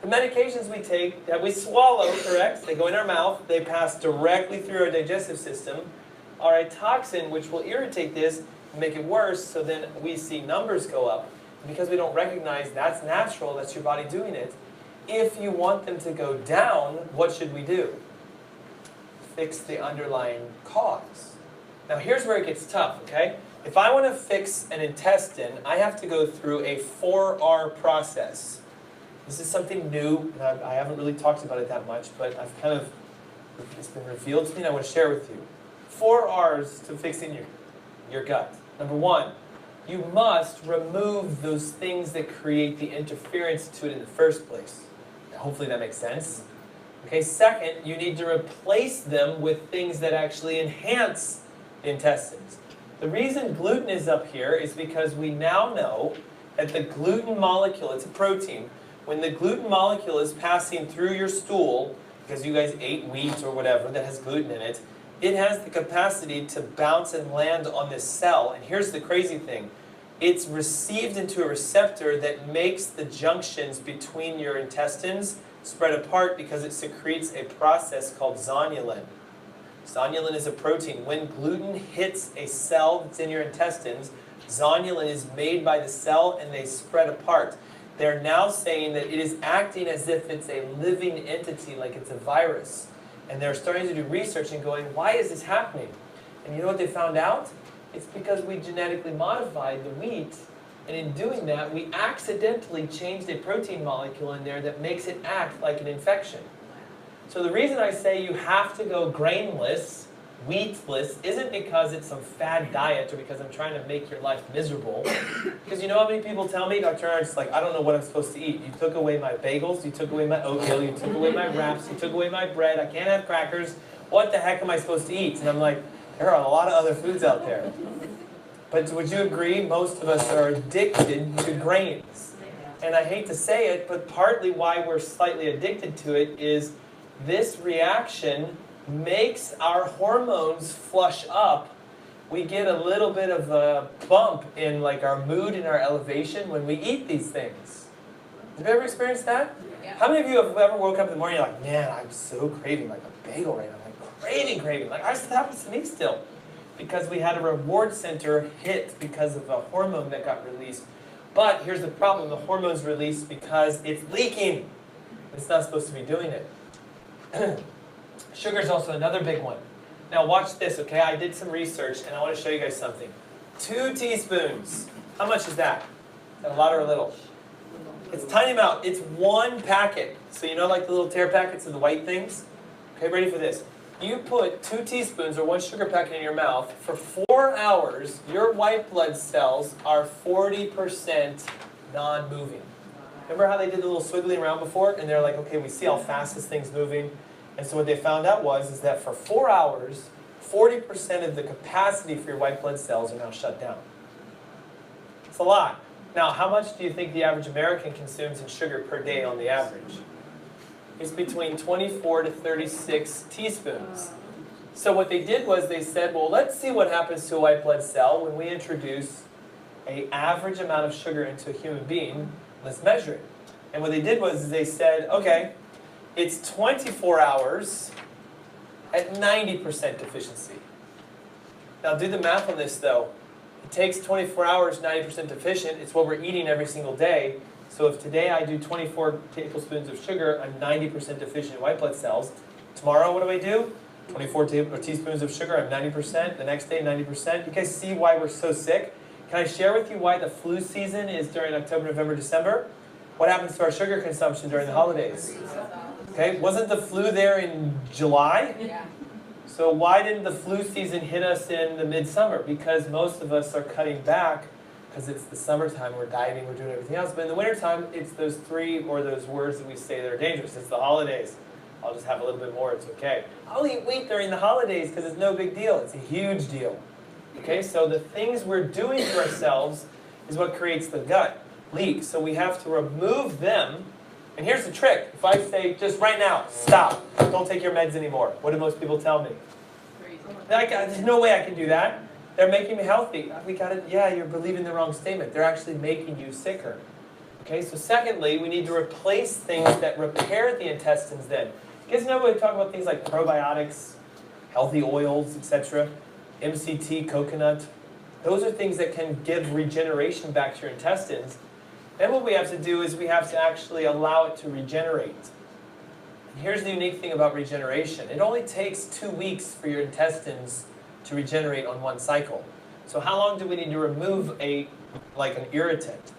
The medications we take, that we swallow, correct? They go in our mouth, they pass directly through our digestive system, are a toxin which will irritate this and make it worse, so then we see numbers go up. And because we don't recognize that's natural, that's your body doing it, if you want them to go down, what should we do? Fix the underlying cause. Now here's where it gets tough, okay? If I want to fix an intestine, I have to go through a 4R process. This is something new, and I haven't really talked about it that much, but it's been revealed to me and I want to share with you. 4 R's to fixing your gut. Number one, you must remove those things that create the interference to it in the first place. Now, hopefully that makes sense. Okay, second, you need to replace them with things that actually enhance the intestines. The reason gluten is up here is because we now know that the gluten molecule, it's a protein, when the gluten molecule is passing through your stool, because you guys ate wheat or whatever that has gluten in it, it has the capacity to bounce and land on this cell. And here's the crazy thing. It's received into a receptor that makes the junctions between your intestines spread apart because it secretes a process called zonulin. Zonulin is a protein. When gluten hits a cell that's in your intestines, zonulin is made by the cell and they spread apart. They're now saying that it is acting as if it's a living entity, like it's a virus. And they're starting to do research and going, why is this happening? And you know what they found out? It's because we genetically modified the wheat, and in doing that, we accidentally changed a protein molecule in there that makes it act like an infection. So the reason I say you have to go grainless, wheatless, isn't because it's some fad diet or because I'm trying to make your life miserable. Because you know how many people tell me, Dr. Arndt's like, I don't know what I'm supposed to eat. You took away my bagels, you took away my oatmeal, you took away my wraps, you took away my bread, I can't have crackers. What the heck am I supposed to eat? And I'm like, there are a lot of other foods out there. But would you agree, most of us are addicted to grains? And I hate to say it, but partly why we're slightly addicted to it is this reaction makes our hormones flush up. We get a little bit of a bump in like our mood and our elevation when we eat these things. Have you ever experienced that?
Yeah.
How many of you have ever woke up in the morning and you're like, man, I'm so craving like a bagel right now. I'm like craving. Like, that happens to me still. Because we had a reward center hit because of a hormone that got released. But here's the problem. The hormone's released because it's leaking. It's not supposed to be doing it. Sugar's also another big one. Now watch this, okay? I did some research and I want to show you guys something. 2 teaspoons. How much is that? Is that a lot or a little? It's a tiny amount. It's 1 packet. So you know like the little tear packets of the white things? Okay, ready for this. You put 2 teaspoons or 1 sugar packet in your mouth, for 4 hours, your white blood cells are 40% non-moving. Remember how they did the little swiggling around before? And they're like, okay, we see how fast this thing's moving. And so what they found out is that for 4 hours, 40% of the capacity for your white blood cells are now shut down. It's a lot. Now, how much do you think the average American consumes in sugar per day on the average? It's between 24 to 36 teaspoons. So what they did was they said, well, let's see what happens to a white blood cell when we introduce an average amount of sugar into a human being. Let's measure it. And what they did was they said, okay, it's 24 hours at 90% deficiency. Now do the math on this though. It takes 24 hours, 90% deficient. It's what we're eating every single day. So if today I do 24 tablespoons of sugar, I'm 90% deficient in white blood cells. Tomorrow, what do I do? 24 teaspoons of sugar, I'm 90%. The next day, 90%. You guys see why we're so sick? Can I share with you why the flu season is during October, November, December? What happens to our sugar consumption during the holidays? Okay, wasn't the flu there in July?
Yeah.
So why didn't the flu season hit us in the midsummer? Because most of us are cutting back because it's the summertime, we're dieting, we're doing everything else. But in the wintertime, it's those three or those words that we say that are dangerous. It's the holidays. I'll just have a little bit more, it's okay. I'll eat wheat during the holidays because it's no big deal. It's a huge deal. Okay, so the things we're doing to ourselves is what creates the gut leak. So we have to remove them. And here's the trick. If I say, just right now, stop. Don't take your meds anymore. What do most people tell me? There's no way I can do that. They're making me healthy. Yeah, you're believing the wrong statement. They're actually making you sicker. Okay, so secondly, we need to replace things that repair the intestines then. You guys know when we talk about things like probiotics, healthy oils, etc., MCT, coconut. Those are things that can give regeneration back to your intestines. Then what we have to do is we have to actually allow it to regenerate. And here's the unique thing about regeneration. It only takes 2 weeks for your intestines to regenerate on one cycle. So how long do we need to remove an irritant?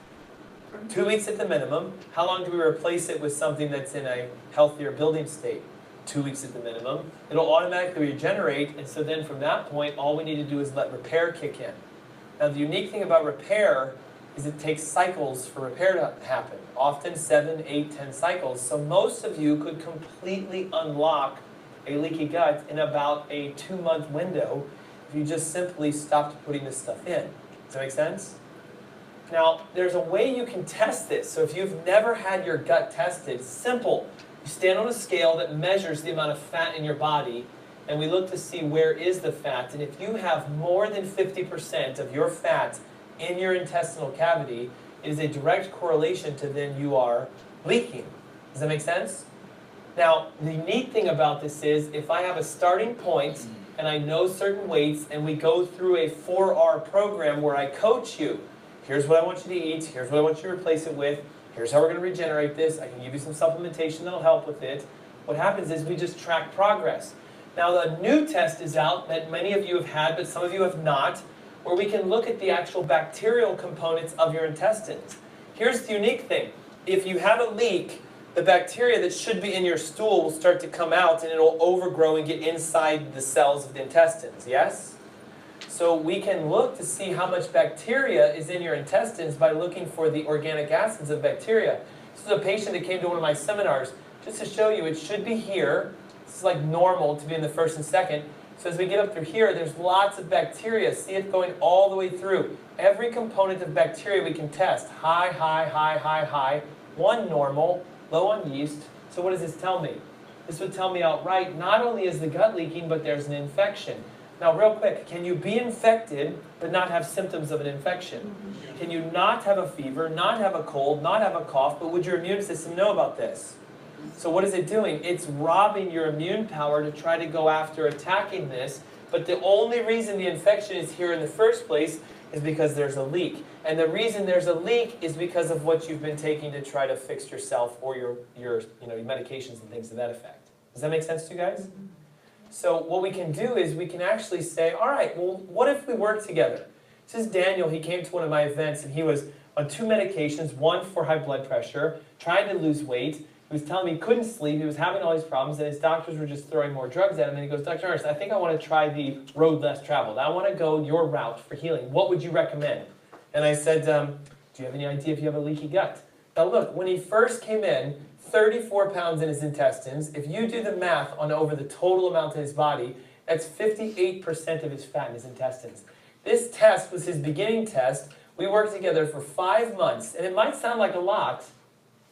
2 weeks at the minimum. How long do we replace it with something that's in a healthier building state? 2 weeks at the minimum. It'll automatically regenerate, and so then from that point, all we need to do is let repair kick in. Now the unique thing about repair is it takes cycles for repair to happen. Often 7, 8, 10 cycles. So most of you could completely unlock a leaky gut in about a 2-month window if you just simply stopped putting this stuff in. Does that make sense? Now, there's a way you can test this. So if you've never had your gut tested, simple. You stand on a scale that measures the amount of fat in your body, and we look to see where is the fat. And if you have more than 50% of your fat in your intestinal cavity, it is a direct correlation to then you are leaking. Does that make sense? Now, the neat thing about this is if I have a starting point and I know certain weights and we go through a 4R program where I coach you, here's what I want you to eat, here's what I want you to replace it with, here's how we're going to regenerate this, I can give you some supplementation that'll help with it. What happens is we just track progress. Now the new test is out that many of you have had, but some of you have not, where we can look at the actual bacterial components of your intestines. Here's the unique thing. If you have a leak, the bacteria that should be in your stool will start to come out and it'll overgrow and get inside the cells of the intestines, yes? So we can look to see how much bacteria is in your intestines by looking for the organic acids of bacteria. This is a patient that came to one of my seminars. Just to show you, it should be here. This is like normal to be in the first and second. So as we get up through here, there's lots of bacteria. See it going all the way through. Every component of bacteria we can test. High, high, high, high, high. One normal, low on yeast. So what does this tell me? This would tell me outright, not only is the gut leaking, but there's an infection. Now real quick, can you be infected but not have symptoms of an infection? Can you not have a fever, not have a cold, not have a cough, but would your immune system know about this? So what is it doing? It's robbing your immune power to try to go after attacking this, but the only reason the infection is here in the first place is because there's a leak. And the reason there's a leak is because of what you've been taking to try to fix yourself or your medications and things to that effect. Does that make sense to you guys? So what we can do is we can actually say, all right, well, what if we work together? This is Daniel. He came to one of my events and he was on 2 medications, one for high blood pressure, trying to lose weight. He was telling me he couldn't sleep, he was having all these problems, and his doctors were just throwing more drugs at him. And he goes, Dr. Ernst, I think I want to try the road less traveled. I want to go your route for healing. What would you recommend? And I said, do you have any idea if you have a leaky gut? Now look, when he first came in, 34 pounds in his intestines. If you do the math on over the total amount in his body, That's 58% of his fat in his intestines. This test was his beginning test. We worked together for 5 months, and it might sound like a lot,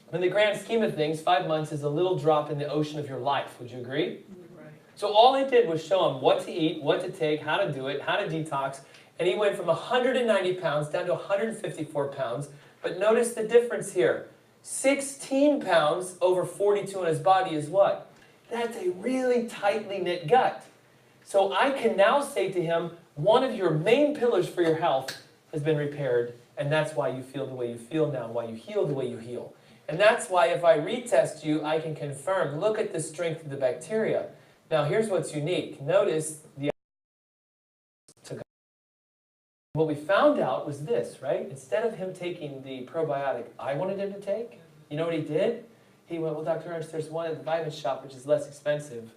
but in the grand scheme of things, 5 months is a little drop in the ocean of your life. Would you agree?
Right.
So all I did was show him what to eat, what to take, how to do it, how to detox, and he went from 190 pounds down to 154 pounds. But notice the difference here. 16 pounds over 42 in his body is what? That's a really tightly knit gut. So I can now say to him, one of your main pillars for your health has been repaired, and that's why you feel the way you feel now, why you heal the way you heal. And that's why if I retest you, I can confirm, look at the strength of the bacteria. Now here's what's unique. Notice the what we found out was this, right? Instead of him taking the probiotic I wanted him to take, you know what he did? He went, well, Dr. Ernst, there's one at the vitamin shop which is less expensive.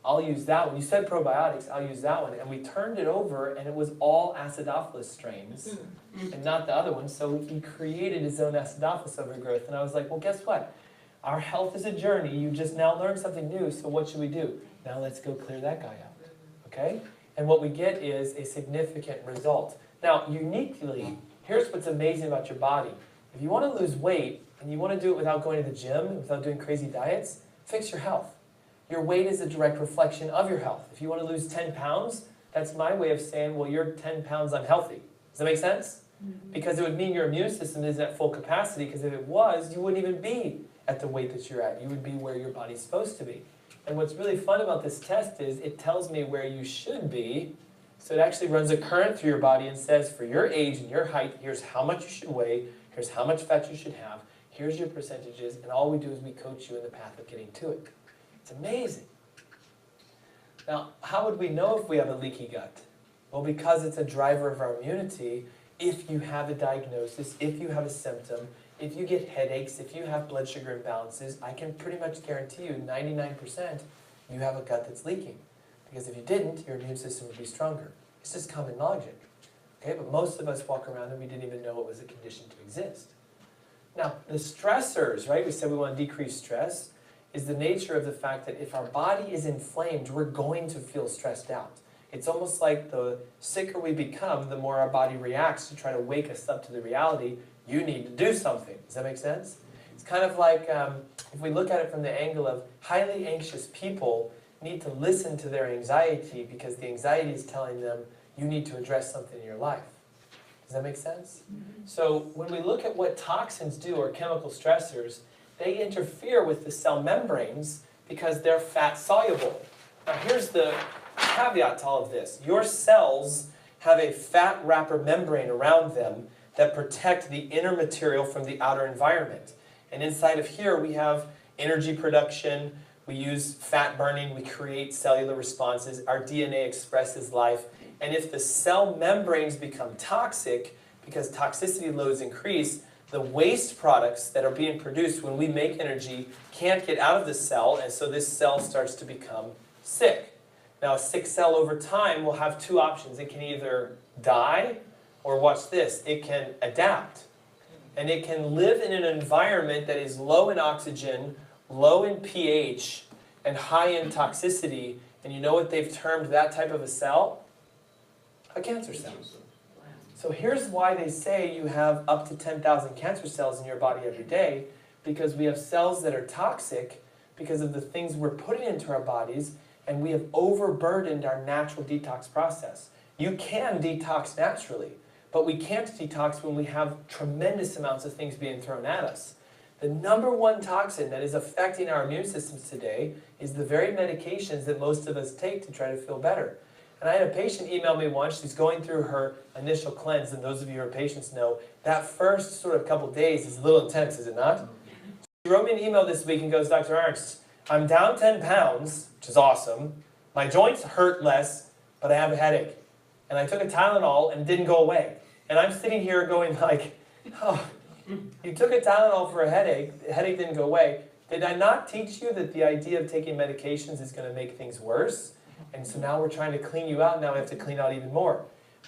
I'll use that one. You said probiotics, I'll use that one. And we turned it over, and it was all acidophilus strains, and not the other one. So he created his own acidophilus overgrowth. And I was like, well, guess what? Our health is a journey. You just now learned something new, so what should we do? Now let's go clear that guy out, okay? And what we get is a significant result. Now, uniquely, here's what's amazing about your body. If you want to lose weight, and you want to do it without going to the gym, without doing crazy diets, fix your health. Your weight is a direct reflection of your health. If you want to lose 10 pounds, that's my way of saying, well, you're 10 pounds unhealthy. Does that make sense? Because it would mean your immune system isn't at full capacity, because if it was, you wouldn't even be at the weight that you're at. You would be where your body's supposed to be. And what's really fun about this test is it tells me where you should be. So it actually runs a current through your body and says, for your age and your height, here's how much you should weigh, here's how much fat you should have, here's your percentages, and all we do is we coach you in the path of getting to it. It's amazing. Now, how would we know if we have a leaky gut? Well, because it's a driver of our immunity. If you have a diagnosis, if you have a symptom, if you get headaches, if you have blood sugar imbalances, I can pretty much guarantee you 99% you have a gut that's leaking. Because if you didn't, your immune system would be stronger. It's just common logic. Okay, but most of us walk around and we didn't even know it was a condition to exist. Now, the stressors, right? We said we want to decrease stress, is the nature of the fact that if our body is inflamed, we're going to feel stressed out. It's almost like the sicker we become, the more our body reacts to try to wake us up to the reality, you need to do something. Does that make sense? It's kind of like, if we look at it from the angle of highly anxious people need to listen to their anxiety because the anxiety is telling them you need to address something in your life. Does that make sense? So when we look at what toxins do, or chemical stressors, they interfere with the cell membranes because they're fat soluble. Now here's the caveat to all of this. Your cells have a fat wrapper membrane around them that protect the inner material from the outer environment. And inside of here we have energy production, we use fat burning, we create cellular responses, our DNA expresses life. And if the cell membranes become toxic, because toxicity loads increase, the waste products that are being produced when we make energy can't get out of the cell, and so this cell starts to become sick. Now, a sick cell over time will have two options. It can either die, or watch this, it can adapt. And it can live in an environment that is low in oxygen, low in pH, and high in toxicity. And you know what they've termed that type of a cell? A cancer cell. So here's why they say you have up to 10,000 cancer cells in your body every day, because we have cells that are toxic because of the things we're putting into our bodies, and we have overburdened our natural detox process. You can detox naturally, but we can't detox when we have tremendous amounts of things being thrown at us. The number one toxin that is affecting our immune systems today is the very medications that most of us take to try to feel better. And I had a patient email me once. She's going through her initial cleanse, and those of you who are patients know that first sort of couple days is a little intense, is it not? She wrote me an email this week and goes, Dr. Ernst, I'm down 10 pounds, which is awesome. My joints hurt less, but I have a headache. And I took a Tylenol and it didn't go away. And I'm sitting here going like, oh, you took a Tylenol for a headache, the headache didn't go away. Did I not teach you that the idea of taking medications is going to make things worse? And so now we're trying to clean you out, now we have to clean out even more.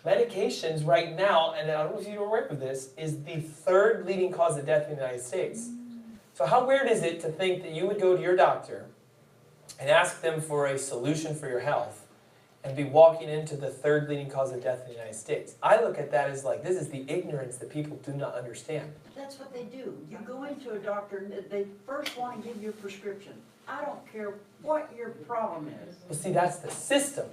Medications right now, and I don't know if you're aware of this, is the third leading cause of death in the United States. So how weird is it to think that you would go to your doctor and ask them for a solution for your health, and be walking into the third leading cause of death in the United States. I look at that as like, this is the ignorance that people do not understand.
That's what they do. You go into a doctor and they first want to give you a prescription. I don't care what your problem is.
Well, see, that's the system.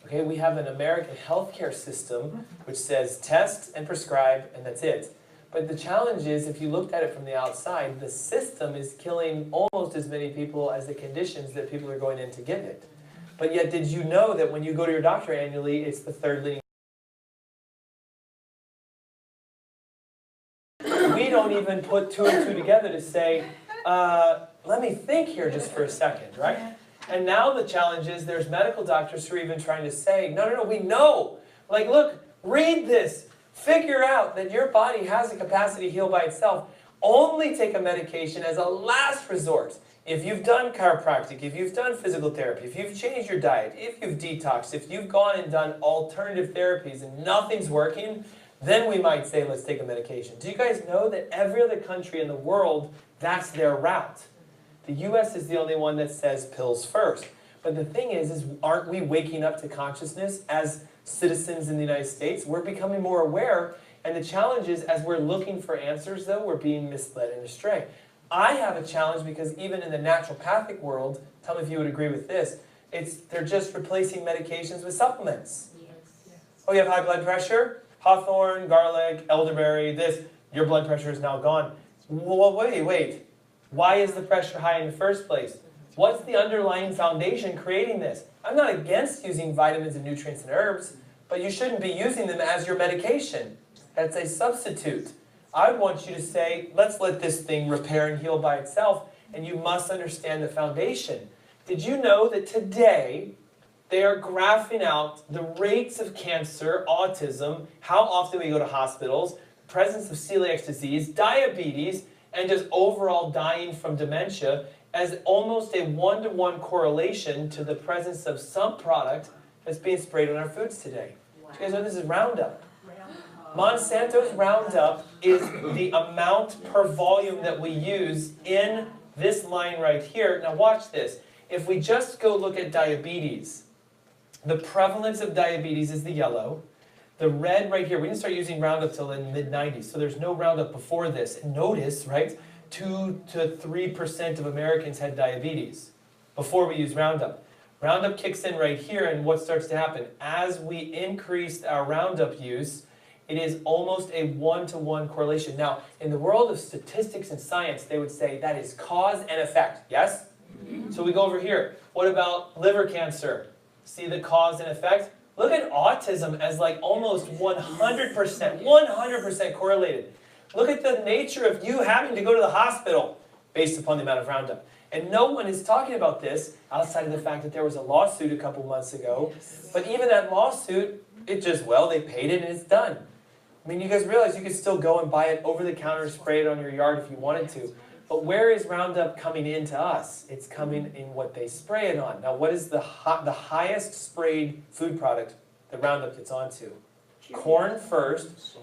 Okay, we have an American healthcare system which says test and prescribe, and that's it. But the challenge is, if you looked at it from the outside, the system is killing almost as many people as the conditions that people are going in to get it. But yet, did you know that when you go to your doctor annually, it's the third leading? We don't even put two and two together to say, let me think here just for a second, right? And now the challenge is there's medical doctors who are even trying to say, no, we know. Like, look, read this. Figure out that your body has the capacity to heal by itself. Only take a medication as a last resort. If you've done chiropractic, if you've done physical therapy, if you've changed your diet, if you've detoxed, if you've gone and done alternative therapies and nothing's working, then we might say, let's take a medication. Do you guys know that every other country in the world, that's their route? The US is the only one that says pills first. But the thing is aren't we waking up to consciousness as citizens in the United States? We're becoming more aware, and the challenge is, as we're looking for answers, though, we're being misled and astray. I have a challenge because even in the naturopathic world, tell me if you would agree with this, they're just replacing medications with supplements.
Yes.
Oh, you have high blood pressure? Hawthorn, garlic, elderberry, this, your blood pressure is now gone. Well, wait. Why is the pressure high in the first place? What's the underlying foundation creating this? I'm not against using vitamins and nutrients and herbs, but you shouldn't be using them as your medication. That's a substitute. I want you to say, let's let this thing repair and heal by itself, and you must understand the foundation. Did you know that today they are graphing out the rates of cancer, autism, how often we go to hospitals, the presence of celiac disease, diabetes, and just overall dying from dementia as almost a 1-to-1 correlation to the presence of some product that's being sprayed on our foods today.
Wow.
Do you guys know this is Roundup? Monsanto's Roundup is the amount per volume that we use in this line right here. Now watch this. If we just go look at diabetes, the prevalence of diabetes is the yellow. The red right here, we didn't start using Roundup till the mid-90s, so there's no Roundup before this. And notice, right, 2 to 3% of Americans had diabetes before we used Roundup. Roundup kicks in right here, and what starts to happen? As we increase our Roundup use, it is almost a 1-to-1 correlation. Now, in the world of statistics and science, they would say that is cause and effect, yes? So we go over here. What about liver cancer? See the cause and effect? Look at autism as like almost 100% correlated. Look at the nature of you having to go to the hospital based upon the amount of Roundup. And no one is talking about this outside of the fact that there was a lawsuit a couple months ago. But even that lawsuit, they paid it and it's done. I mean, you guys realize you could still go and buy it over the counter, spray it on your yard if you wanted to. But where is Roundup coming into us? It's coming in what they spray it on. Now, what is the highest sprayed food product that Roundup gets onto? Corn first,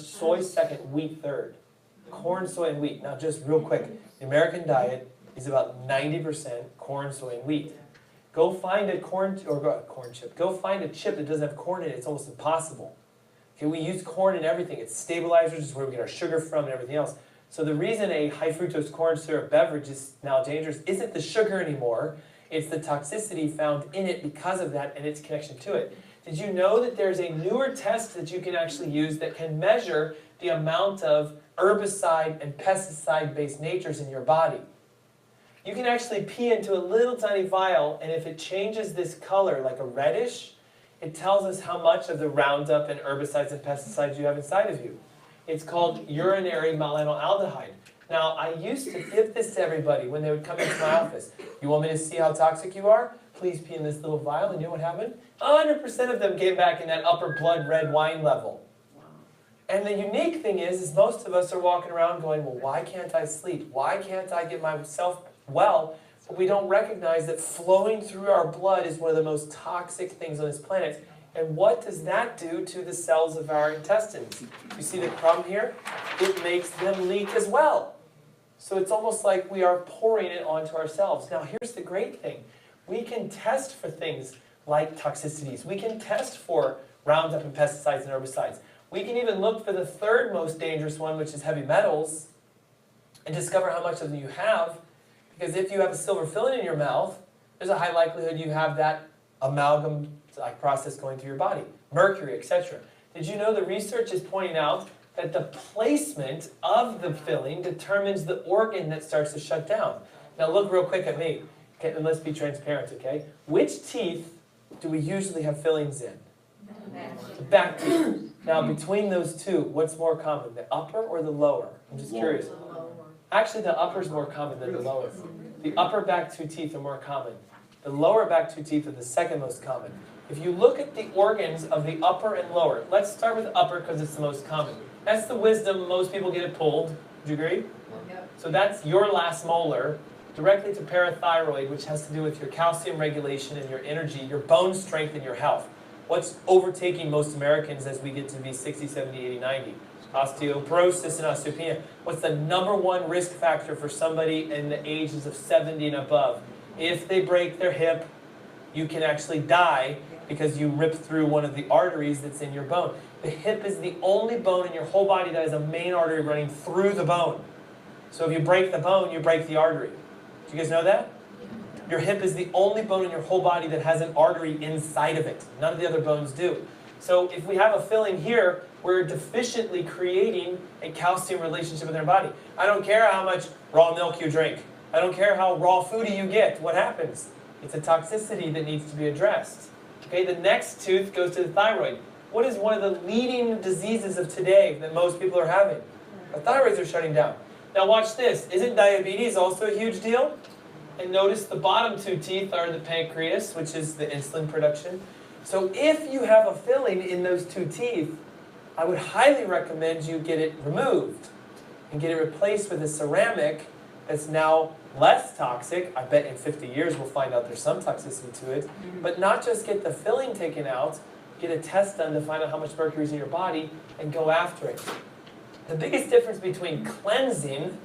soy second, wheat third. Corn, soy, and wheat. Now, just real quick, the American diet is about 90% corn, soy, and wheat. Go find a corn chip. Go find a chip that doesn't have corn in it. It's almost impossible. Okay, we use corn in everything. It's stabilizers, is where we get our sugar from and everything else. So the reason a high fructose corn syrup beverage is now dangerous isn't the sugar anymore. It's the toxicity found in it because of that and its connection to it. Did you know that there's a newer test that you can actually use that can measure the amount of herbicide and pesticide-based natures in your body? You can actually pee into a little tiny vial, and if it changes this color, like a reddish, it tells us how much of the Roundup and herbicides and pesticides you have inside of you. It's called urinary malonylaldehyde. Now, I used to give this to everybody when they would come into my office. You want me to see how toxic you are? Please pee in this little vial, and you know what happened? 100% of them came back in that upper blood red wine level. And the unique thing is most of us are walking around going, well, why can't I sleep? Why can't I get myself well? But we don't recognize that flowing through our blood is one of the most toxic things on this planet. And what does that do to the cells of our intestines? You see the crumb here? It makes them leak as well. So it's almost like we are pouring it onto ourselves. Now here's the great thing. We can test for things like toxicities. We can test for Roundup and pesticides and herbicides. We can even look for the third most dangerous one, which is heavy metals, and discover how much of them you have. Because if you have a silver filling in your mouth, there's a high likelihood you have that amalgam process going through your body. Mercury, etc. Did you know the research is pointing out that the placement of the filling determines the organ that starts to shut down? Now look real quick at me, okay, and let's be transparent, okay? Which teeth do we usually have fillings in? The back teeth. Now between those two, what's more common, the upper or the lower? I'm just curious. Actually, the upper is more common than the lower. The upper back two teeth are more common. The lower back two teeth are the second most common. If you look at the organs of the upper and lower, let's start with the upper because it's the most common. That's the wisdom, most people get it pulled. Would you agree?
Yep.
So that's your last molar, directly to parathyroid, which has to do with your calcium regulation and your energy, your bone strength and your health. What's overtaking most Americans as we get to be 60, 70, 80, 90? Osteoporosis and osteopenia. What's the number one risk factor for somebody in the ages of 70 and above? If they break their hip, you can actually die because you rip through one of the arteries that's in your bone. The hip is the only bone in your whole body that has a main artery running through the bone. So if you break the bone, you break the artery. Do you guys know that? Your hip is the only bone in your whole body that has an artery inside of it. None of the other bones do. So if we have a filling here, we're deficiently creating a calcium relationship in our body. I don't care how much raw milk you drink. I don't care how raw foodie you get. What happens? It's a toxicity that needs to be addressed. Okay, the next tooth goes to the thyroid. What is one of the leading diseases of today that most people are having? The thyroids are shutting down. Now watch this. Isn't diabetes also a huge deal? And notice the bottom two teeth are the pancreas, which is the insulin production. So if you have a filling in those two teeth, I would highly recommend you get it removed and get it replaced with a ceramic that's now less toxic. I bet in 50 years we'll find out there's some toxicity to it. But not just get the filling taken out, get a test done to find out how much mercury is in your body and go after it. The biggest difference between cleansing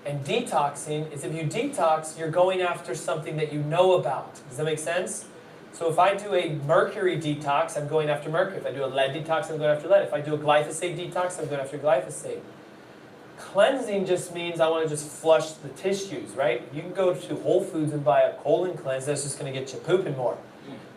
and detoxing is if you detox, you're going after something that you know about. Does that make sense? So if I do a mercury detox, I'm going after mercury. If I do a lead detox, I'm going after lead. If I do a glyphosate detox, I'm going after glyphosate. Cleansing just means I want to just flush the tissues, right? You can go to Whole Foods and buy a colon cleanse that's just going to get you pooping more.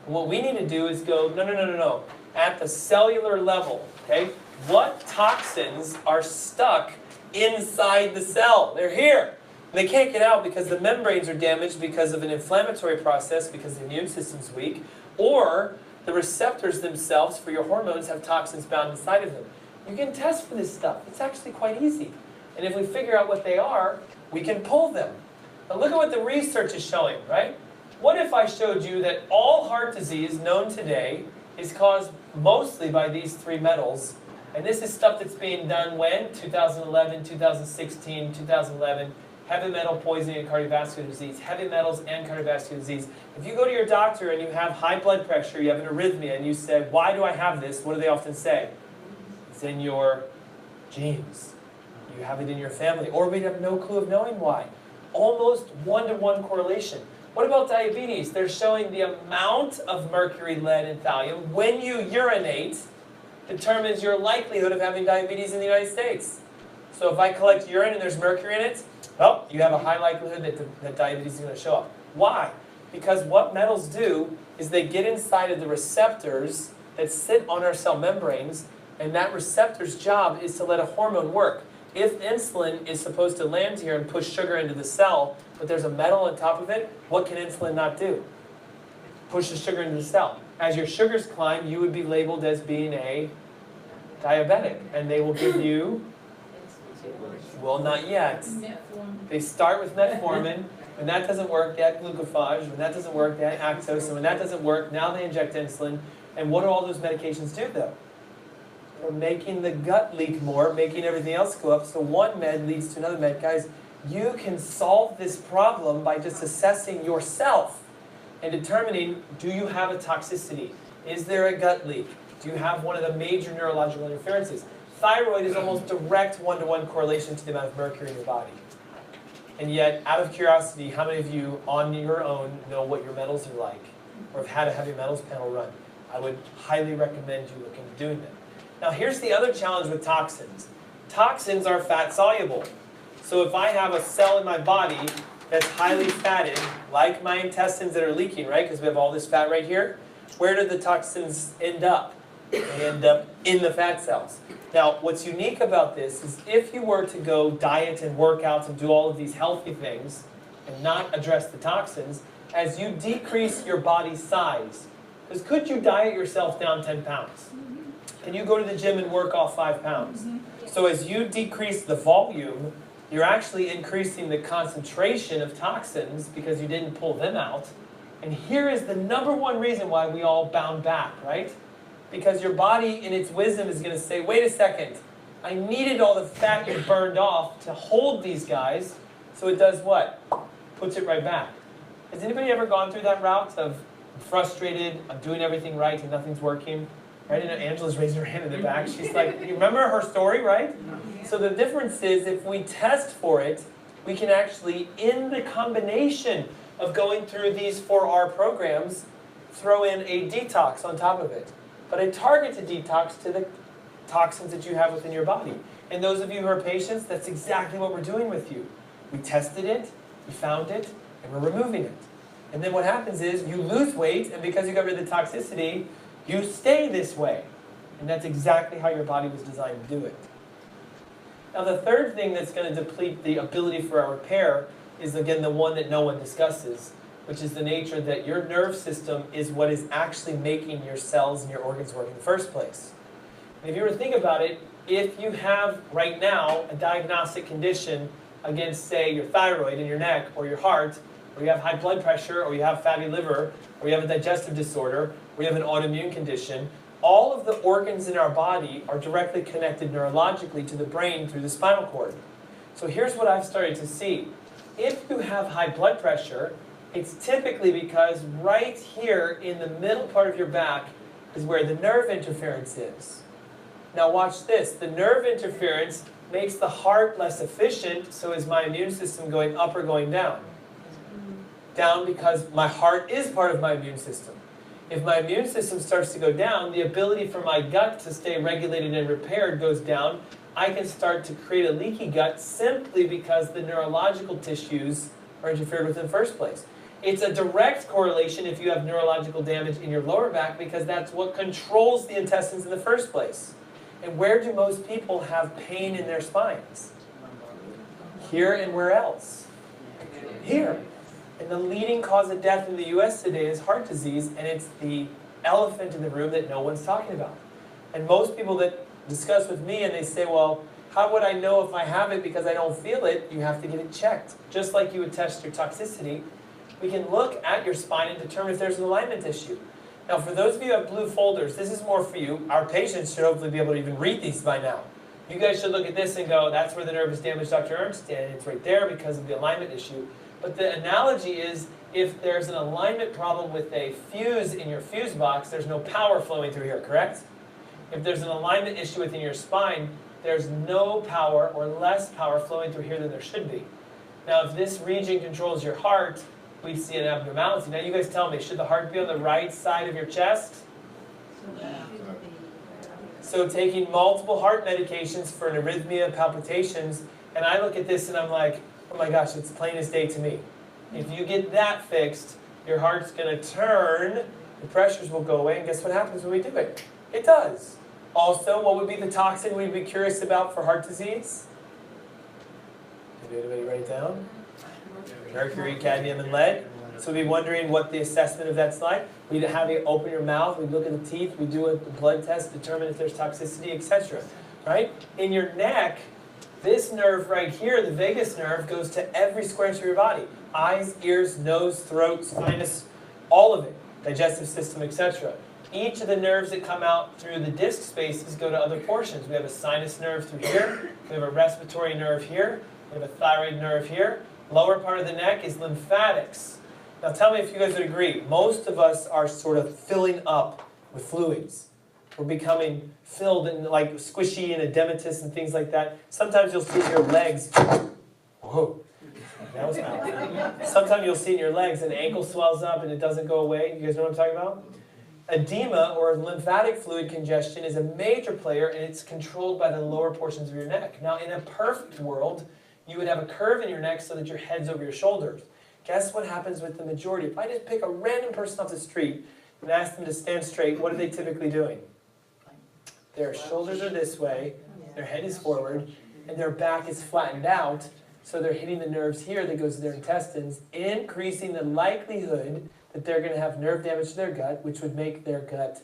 And what we need to do is go, no. At the cellular level, okay? What toxins are stuck inside the cell? They're here. They can't get out because the membranes are damaged because of an inflammatory process, because the immune system's weak, or the receptors themselves for your hormones have toxins bound inside of them. You can test for this stuff. It's actually quite easy. And if we figure out what they are, we can pull them. Now look at what the research is showing, right? What if I showed you that all heart disease known today is caused mostly by these three metals? And this is stuff that's being done when? 2011, 2016, 2011. Heavy metal poisoning and cardiovascular disease. Heavy metals and cardiovascular disease. If you go to your doctor and you have high blood pressure, you have an arrhythmia, and you say, why do I have this? What do they often say? It's in your genes. You have it in your family. Or we have no clue of knowing why. Almost one-to-one correlation. What about diabetes? They're showing the amount of mercury, lead, and thallium when you urinate determines your likelihood of having diabetes in the United States. So if I collect urine and there's mercury in it, well, you have a high likelihood that diabetes is going to show up. Why? Because what metals do is they get inside of the receptors that sit on our cell membranes, and that receptor's job is to let a hormone work. If insulin is supposed to land here and push sugar into the cell, but there's a metal on top of it, what can insulin not do? Push the sugar into the cell. As your sugars climb, you would be labeled as being a diabetic, and they will give you, well, not yet. They start with metformin. When that doesn't work, they add glucophage. When that doesn't work, they add actose. And when that doesn't work, now they inject insulin. And what do all those medications do, though? They're making the gut leak more, making everything else go up. So one med leads to another med. Guys, you can solve this problem by just assessing yourself and determining, do you have a toxicity? Is there a gut leak? Do you have one of the major neurological interferences? Thyroid is almost direct one-to-one correlation to the amount of mercury in your body. And yet, out of curiosity, how many of you on your own know what your metals are like? or have had a heavy metals panel run, I would highly recommend you look into doing that. Now here's the other challenge with toxins. Toxins are fat soluble. So if I have a cell in my body that's highly fatted, like my intestines that are leaking, right? Because we have all this fat right here. Where do the toxins end up? They end up in the fat cells. Now, what's unique about this is if you were to go diet and workouts and do all of these healthy things and not address the toxins, as you decrease your body size, because could you diet yourself down 10 pounds? Can you go to the gym and work off 5 pounds? So as you decrease the volume, you're actually increasing the concentration of toxins because you didn't pull them out. And here is the #1 reason why we all bound back, right? Because your body in its wisdom is going to say, wait a second, I needed all the fat you burned off to hold these guys, so it does what? Puts it right back. Has anybody ever gone through that route of I'm frustrated, I'm doing everything right and nothing's working? Right? And Angela's raising her hand in the back. She's like, you remember her story, right? So the difference is if we test for it, we can actually, in the combination of going through these 4R programs, throw in a detox on top of it. But a targeted detox to the toxins that you have within your body. And those of you who are patients, that's exactly what we're doing with you. We tested it, we found it, and we're removing it. And then what happens is you lose weight, and because you got rid of the toxicity, you stay this way. And that's exactly how your body was designed to do it. Now the third thing that's going to deplete the ability for our repair is again the one that no one discusses, which is the nature that your nerve system is what is actually making your cells and your organs work in the first place. And if you were to think about it, if you have right now a diagnostic condition against, say, your thyroid in your neck or your heart, or you have high blood pressure, or you have fatty liver, or you have a digestive disorder, or you have an autoimmune condition, all of the organs in our body are directly connected neurologically to the brain through the spinal cord. So here's what I've started to see. If you have high blood pressure, it's typically because right here in the middle part of your back is where the nerve interference is. Now watch this. The nerve interference makes the heart less efficient, so is my immune system going up or going down? Down because my heart is part of my immune system. If my immune system starts to go down, the ability for my gut to stay regulated and repaired goes down. I can start to create a leaky gut simply because the neurological tissues are interfered with in the first place. It's a direct correlation if you have neurological damage in your lower back because that's what controls the intestines in the first place. And where do most people have pain in their spines? Here and where else? Here. And the leading cause of death in the US today is heart disease, and it's the elephant in the room that no one's talking about. And most people that discuss with me and they say, well, how would I know if I have it because I don't feel it? You have to get it checked. Just like you would test your toxicity, we can look at your spine and determine if there's an alignment issue. Now, for those of you who have blue folders, this is more for you. Our patients should hopefully be able to even read these by now. You guys should look at this and go, that's where the nerve is damaged, Dr. Ernst, and it's right there because of the alignment issue. But the analogy is, if there's an alignment problem with a fuse in your fuse box, there's no power flowing through here, correct? If there's an alignment issue within your spine, there's no power or less power flowing through here than there should be. Now, if this region controls your heart, we see an abnormality. Now, you guys tell me, should the heart be on the right side of your chest? So taking multiple heart medications for an arrhythmia, palpitations, and I look at this and I'm like, oh my gosh, it's plain as day to me. If you get that fixed, your heart's going to turn, the pressures will go away, and guess what happens when we do it? It does. Also, what would be the toxin we'd be curious about for heart disease? Did anybody write it down? Mercury, cadmium, and lead. So we'd be wondering what the assessment of that's like. We'd have you open your mouth, we'd look at the teeth, we'd do a blood test, determine if there's toxicity, etc. Right? In your neck, this nerve right here, the vagus nerve, goes to every square inch of your body. Eyes, ears, nose, throat, sinus, all of it. Digestive system, etc. Each of the nerves that come out through the disc spaces go to other portions. We have a sinus nerve through here. We have a respiratory nerve here. We have a thyroid nerve here. Lower part of the neck is lymphatics. Now tell me if you guys would agree. Most of us are sort of filling up with fluids. We're becoming filled and like squishy and edematous and things like that. Sometimes you'll see your legs, whoa, That was nice. Sometimes you'll see it in your legs, an ankle swells up and it doesn't go away. You guys know what I'm talking about? Edema or lymphatic fluid congestion is a major player, and it's controlled by the lower portions of your neck. Now, in a perfect world, you would have a curve in your neck so that your head's over your shoulders. Guess what happens with the majority? If I just pick a random person off the street and ask them to stand straight, what are they typically doing? Their shoulders are this way, their head is forward, and their back is flattened out, so they're hitting the nerves here that goes to their intestines, increasing the likelihood that they're going to have nerve damage to their gut, which would make their gut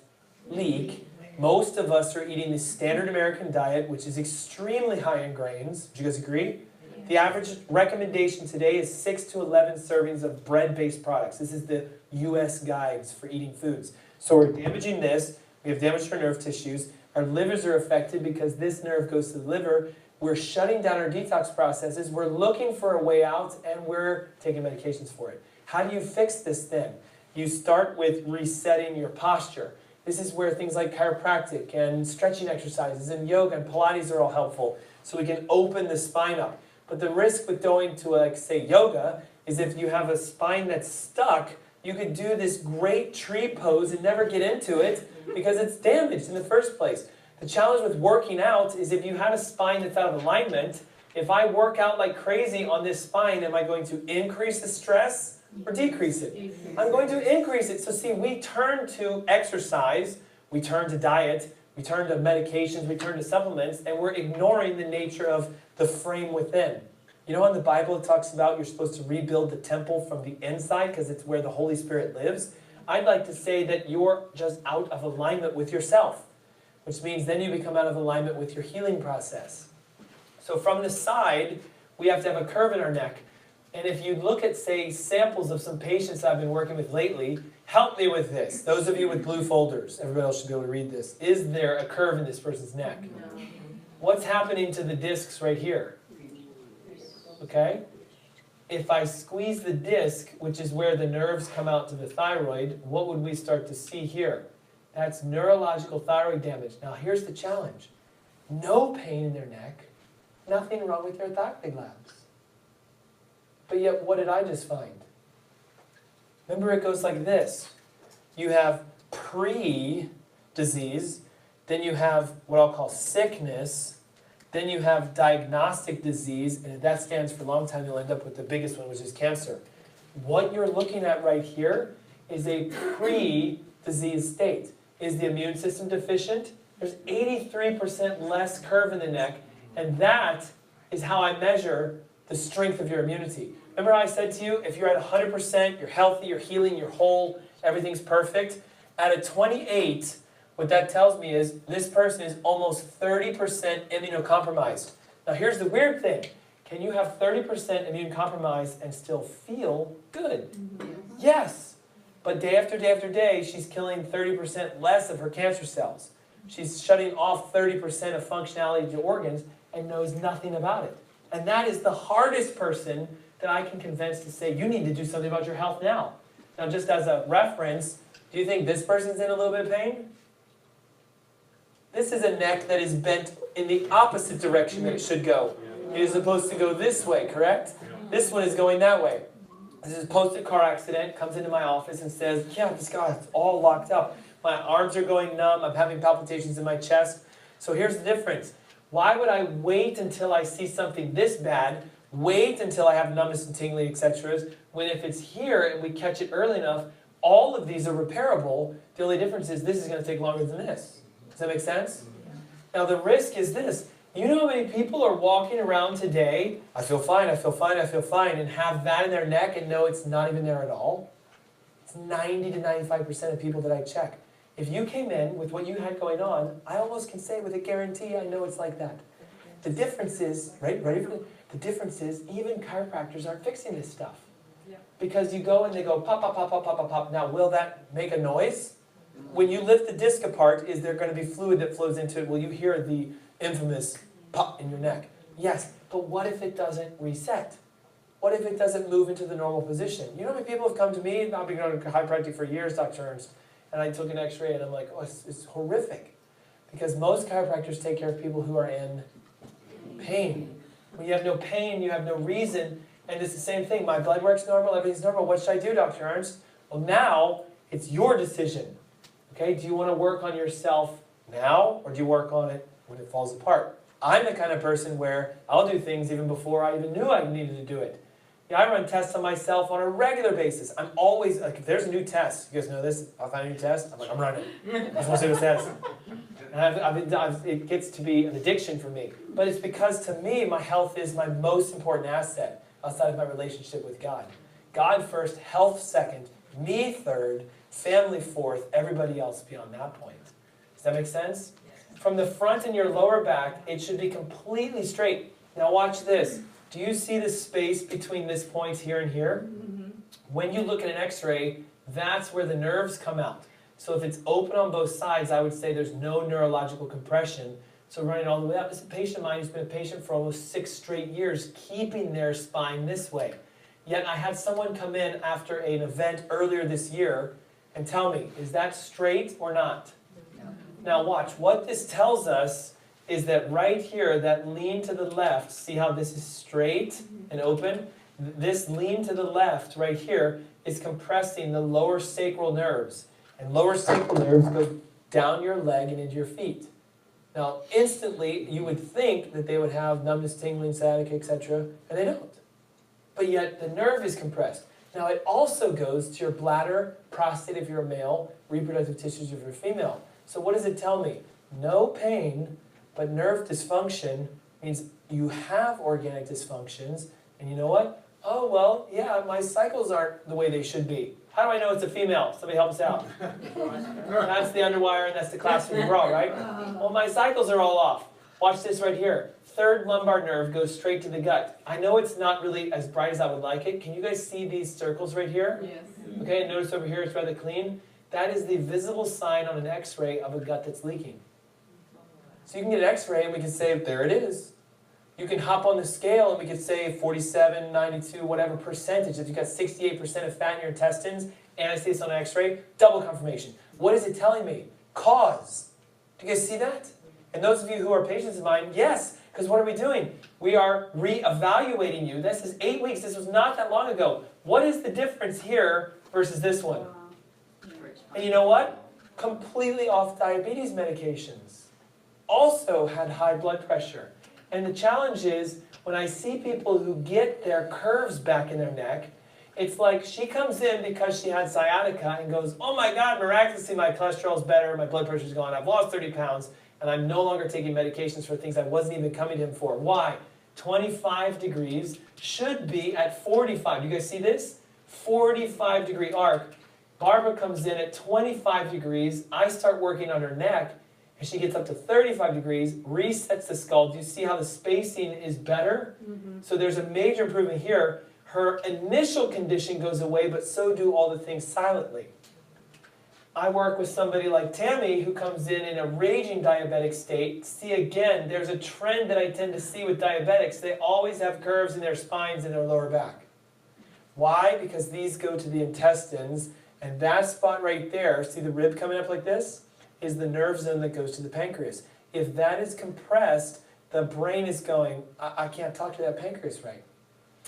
leak. Most of us are eating the standard American diet, which is extremely high in grains. Would you guys agree? The average recommendation today is 6 to 11 servings of bread-based products. This is the U.S. guides for eating foods. So we're damaging this. We have damage to our nerve tissues. Our livers are affected because this nerve goes to the liver. We're shutting down our detox processes. We're looking for a way out, and we're taking medications for it. How do you fix this then? You start with resetting your posture. This is where things like chiropractic and stretching exercises and yoga and Pilates are all helpful, so we can open the spine up. But the risk with going to, like, say, yoga is if you have a spine that's stuck, you could do this great tree pose and never get into it because it's damaged in the first place. The challenge with working out is if you have a spine that's out of alignment, if I work out like crazy on this spine, am I going to increase the stress or decrease it? I'm going to increase it. So see, we turn to exercise, we turn to diet, we turn to medications, we turn to supplements, and we're ignoring the nature of the frame within. You know, in the Bible it talks about you're supposed to rebuild the temple from the inside because it's where the Holy Spirit lives. I'd like to say that you're just out of alignment with yourself, which means then you become out of alignment with your healing process. So from the side, we have to have a curve in our neck. And if you look at, say, samples of some patients I've been working with lately, help me with this. Those of you with blue folders, everybody else should be able to read this. Is there a curve in this person's neck?
No.
What's happening to the discs right here? Okay? If I squeeze the disc, which is where the nerves come out to the thyroid, what would we start to see here? That's neurological thyroid damage. Now here's the challenge. No pain in their neck, nothing wrong with their thyroid labs. But yet, what did I just find? Remember, it goes like this. You have pre-disease, then you have what I'll call sickness, then you have diagnostic disease, and if that stands for a long time, you'll end up with the biggest one, which is cancer. What you're looking at right here is a pre-disease state. Is the immune system deficient? There's 83% less curve in the neck, and that is how I measure the strength of your immunity. Remember how I said to you, if you're at 100%, you're healthy, you're healing, you're whole, everything's perfect. At a 28, what that tells me is this person is almost 30% immunocompromised. Now here's the weird thing. Can you have 30% immune compromised and still feel good? Yes. But day after day after day, she's killing 30% less of her cancer cells. She's shutting off 30% of functionality to organs and knows nothing about it. And that is the hardest person that I can convince to say, you need to do something about your health now. Now, just as a reference, do you think this person's in a little bit of pain? This is a neck that is bent in the opposite direction that it should go. It is supposed to go this way, correct? This one is going that way. This is post-car accident, comes into my office and says, yeah, this guy's all locked up. My arms are going numb, I'm having palpitations in my chest. So here's the difference. Why would I wait until I see something this bad, wait until I have numbness and tingling, etc., when if it's here and we catch it early enough, all of these are repairable. The only difference is this is going to take longer than this. Does that make sense? Now the risk is this. You know how many people are walking around today, I feel fine, I feel fine, I feel fine, and have that in their neck and know it's not even there at all? It's 90 to 95% of people that I check. If you came in with what you had going on, I almost can say with a guarantee I know it's like that. The difference is, right, ready for it? The difference is even chiropractors aren't fixing this stuff. Because you go and they go pop, pop, pop, pop, pop, pop, pop. Now will that make a noise? When you lift the disc apart, is there going to be fluid that flows into it? Will you hear the infamous pop in your neck? Yes, but what if it doesn't reset? What if it doesn't move into the normal position? You know how many people have come to me, I've been going to chiropractic for years, Dr. Ernst, and I took an x-ray and I'm like, oh, it's horrific. Because most chiropractors take care of people who are in pain. When you have no pain, you have no reason. And it's the same thing. My blood work's normal, everything's normal. What should I do, Dr. Ernst? Well, now it's your decision. Okay, do you want to work on yourself now, or do you work on it when it falls apart? I'm the kind of person where I'll do things even before I even knew I needed to do it. Yeah, I run tests on myself on a regular basis. I'm always, like, if there's a new test, you guys know this, I'll find a new test, I'm like, I'm running. I just want to see what it says. And it gets to be an addiction for me. But it's because to me, my health is my most important asset outside of my relationship with God. God first, health second, me third, family fourth, everybody else beyond that point. Does that make sense? From the front and your lower back, it should be completely straight. Now watch this. Do you see the space between this point here and here? Mm-hmm. When you look at an x-ray, that's where the nerves come out. So if it's open on both sides, I would say there's no neurological compression. So running all the way up, this is a patient of mine who's been a patient for almost 6 straight years, keeping their spine this way. Yet I had someone come in after an event earlier this year and tell me, is that straight or not? No. Now watch, what this tells us is that right here, that lean to the left, see how this is straight and open? This lean to the left right here is compressing the lower sacral nerves. And lower sacral nerves go down your leg and into your feet. Now, instantly, you would think that they would have numbness, tingling, sciatica, etc., and they don't. But yet, the nerve is compressed. Now, it also goes to your bladder, prostate if you're a male, reproductive tissues if you're a female. So what does it tell me? No pain, but nerve dysfunction means you have organic dysfunctions, and you know what? Oh, well, yeah, my cycles aren't the way they should be. How do I know it's a female? Somebody help us out. That's the underwire and that's the classic bra, right? Well, my cycles are all off. Watch this right here. Third lumbar nerve goes straight to the gut. I know it's not really as bright as I would like it. Can you guys see these circles right here? Yes. Okay, and notice over here it's rather clean. That is the visible sign on an x-ray of a gut that's leaking. So you can get an x-ray and we can say, there it is. You can hop on the scale and we could say 47, 92, whatever percentage. If you've got 68% of fat in your intestines and I see this on an x-ray, double confirmation. What is it telling me? Cause. Do you guys see that? And those of you who are patients of mine, yes, because what are we doing? We are re-evaluating you. This is 8 weeks. This was not that long ago. What is the difference here versus this one? And you know what? Completely off diabetes medications. Also had high blood pressure. And the challenge is, when I see people who get their curves back in their neck, it's like she comes in because she had sciatica and goes, oh my God, miraculously my cholesterol's better, my blood pressure's gone, I've lost 30 pounds, and I'm no longer taking medications for things I wasn't even coming to him for. Why? 25 degrees should be at 45. Do you guys see this? 45 degree arc. Barbara comes in at 25 degrees. I start working on her neck. And she gets up to 35 degrees, resets the skull. Do you see how the spacing is better? Mm-hmm. So there's a major improvement here. Her initial condition goes away, but so do all the things silently. I work with somebody like Tammy who comes in a raging diabetic state. See, again, there's a trend that I tend to see with diabetics. They always have curves in their spines and their lower back. Why? Because these go to the intestines, and that spot right there, see the rib coming up like this? Is the nerve zone that goes to the pancreas. If that is compressed, the brain is going, I can't talk to that pancreas right.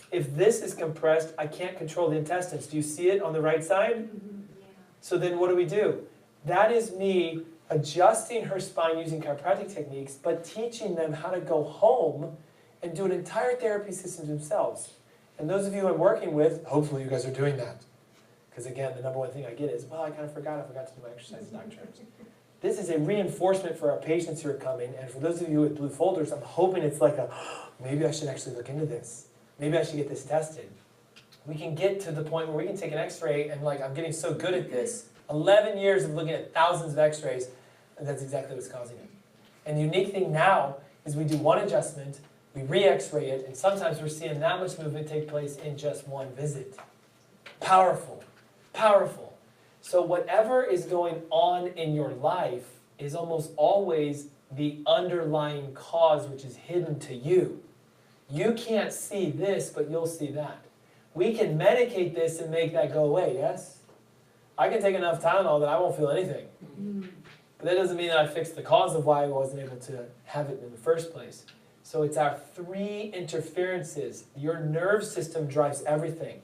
If this is compressed, I can't control the intestines. Do you see it on the right side? Mm-hmm. Yeah. So then what do? That is me adjusting her spine using chiropractic techniques, but teaching them how to go home and do an entire therapy system themselves. And those of you I'm working with, hopefully you guys are doing that. Because again, the number one thing I get is, well, I kind of forgot to do my exercise, Dr. This is a reinforcement for our patients who are coming, and for those of you with blue folders, I'm hoping it's like maybe I should actually look into this. Maybe I should get this tested. We can get to the point where we can take an x-ray, and I'm getting so good at this. 11 years of looking at thousands of x-rays, and that's exactly what's causing it. And the unique thing now is we do one adjustment, we re-x-ray it, and sometimes we're seeing that much movement take place in just one visit. Powerful. Powerful. So whatever is going on in your life is almost always the underlying cause which is hidden to you. You can't see this, but you'll see that. We can medicate this and make that go away, yes? I can take enough Tylenol that I won't feel anything. But that doesn't mean that I fixed the cause of why I wasn't able to have it in the first place. So it's our 3 interferences. Your nerve system drives everything.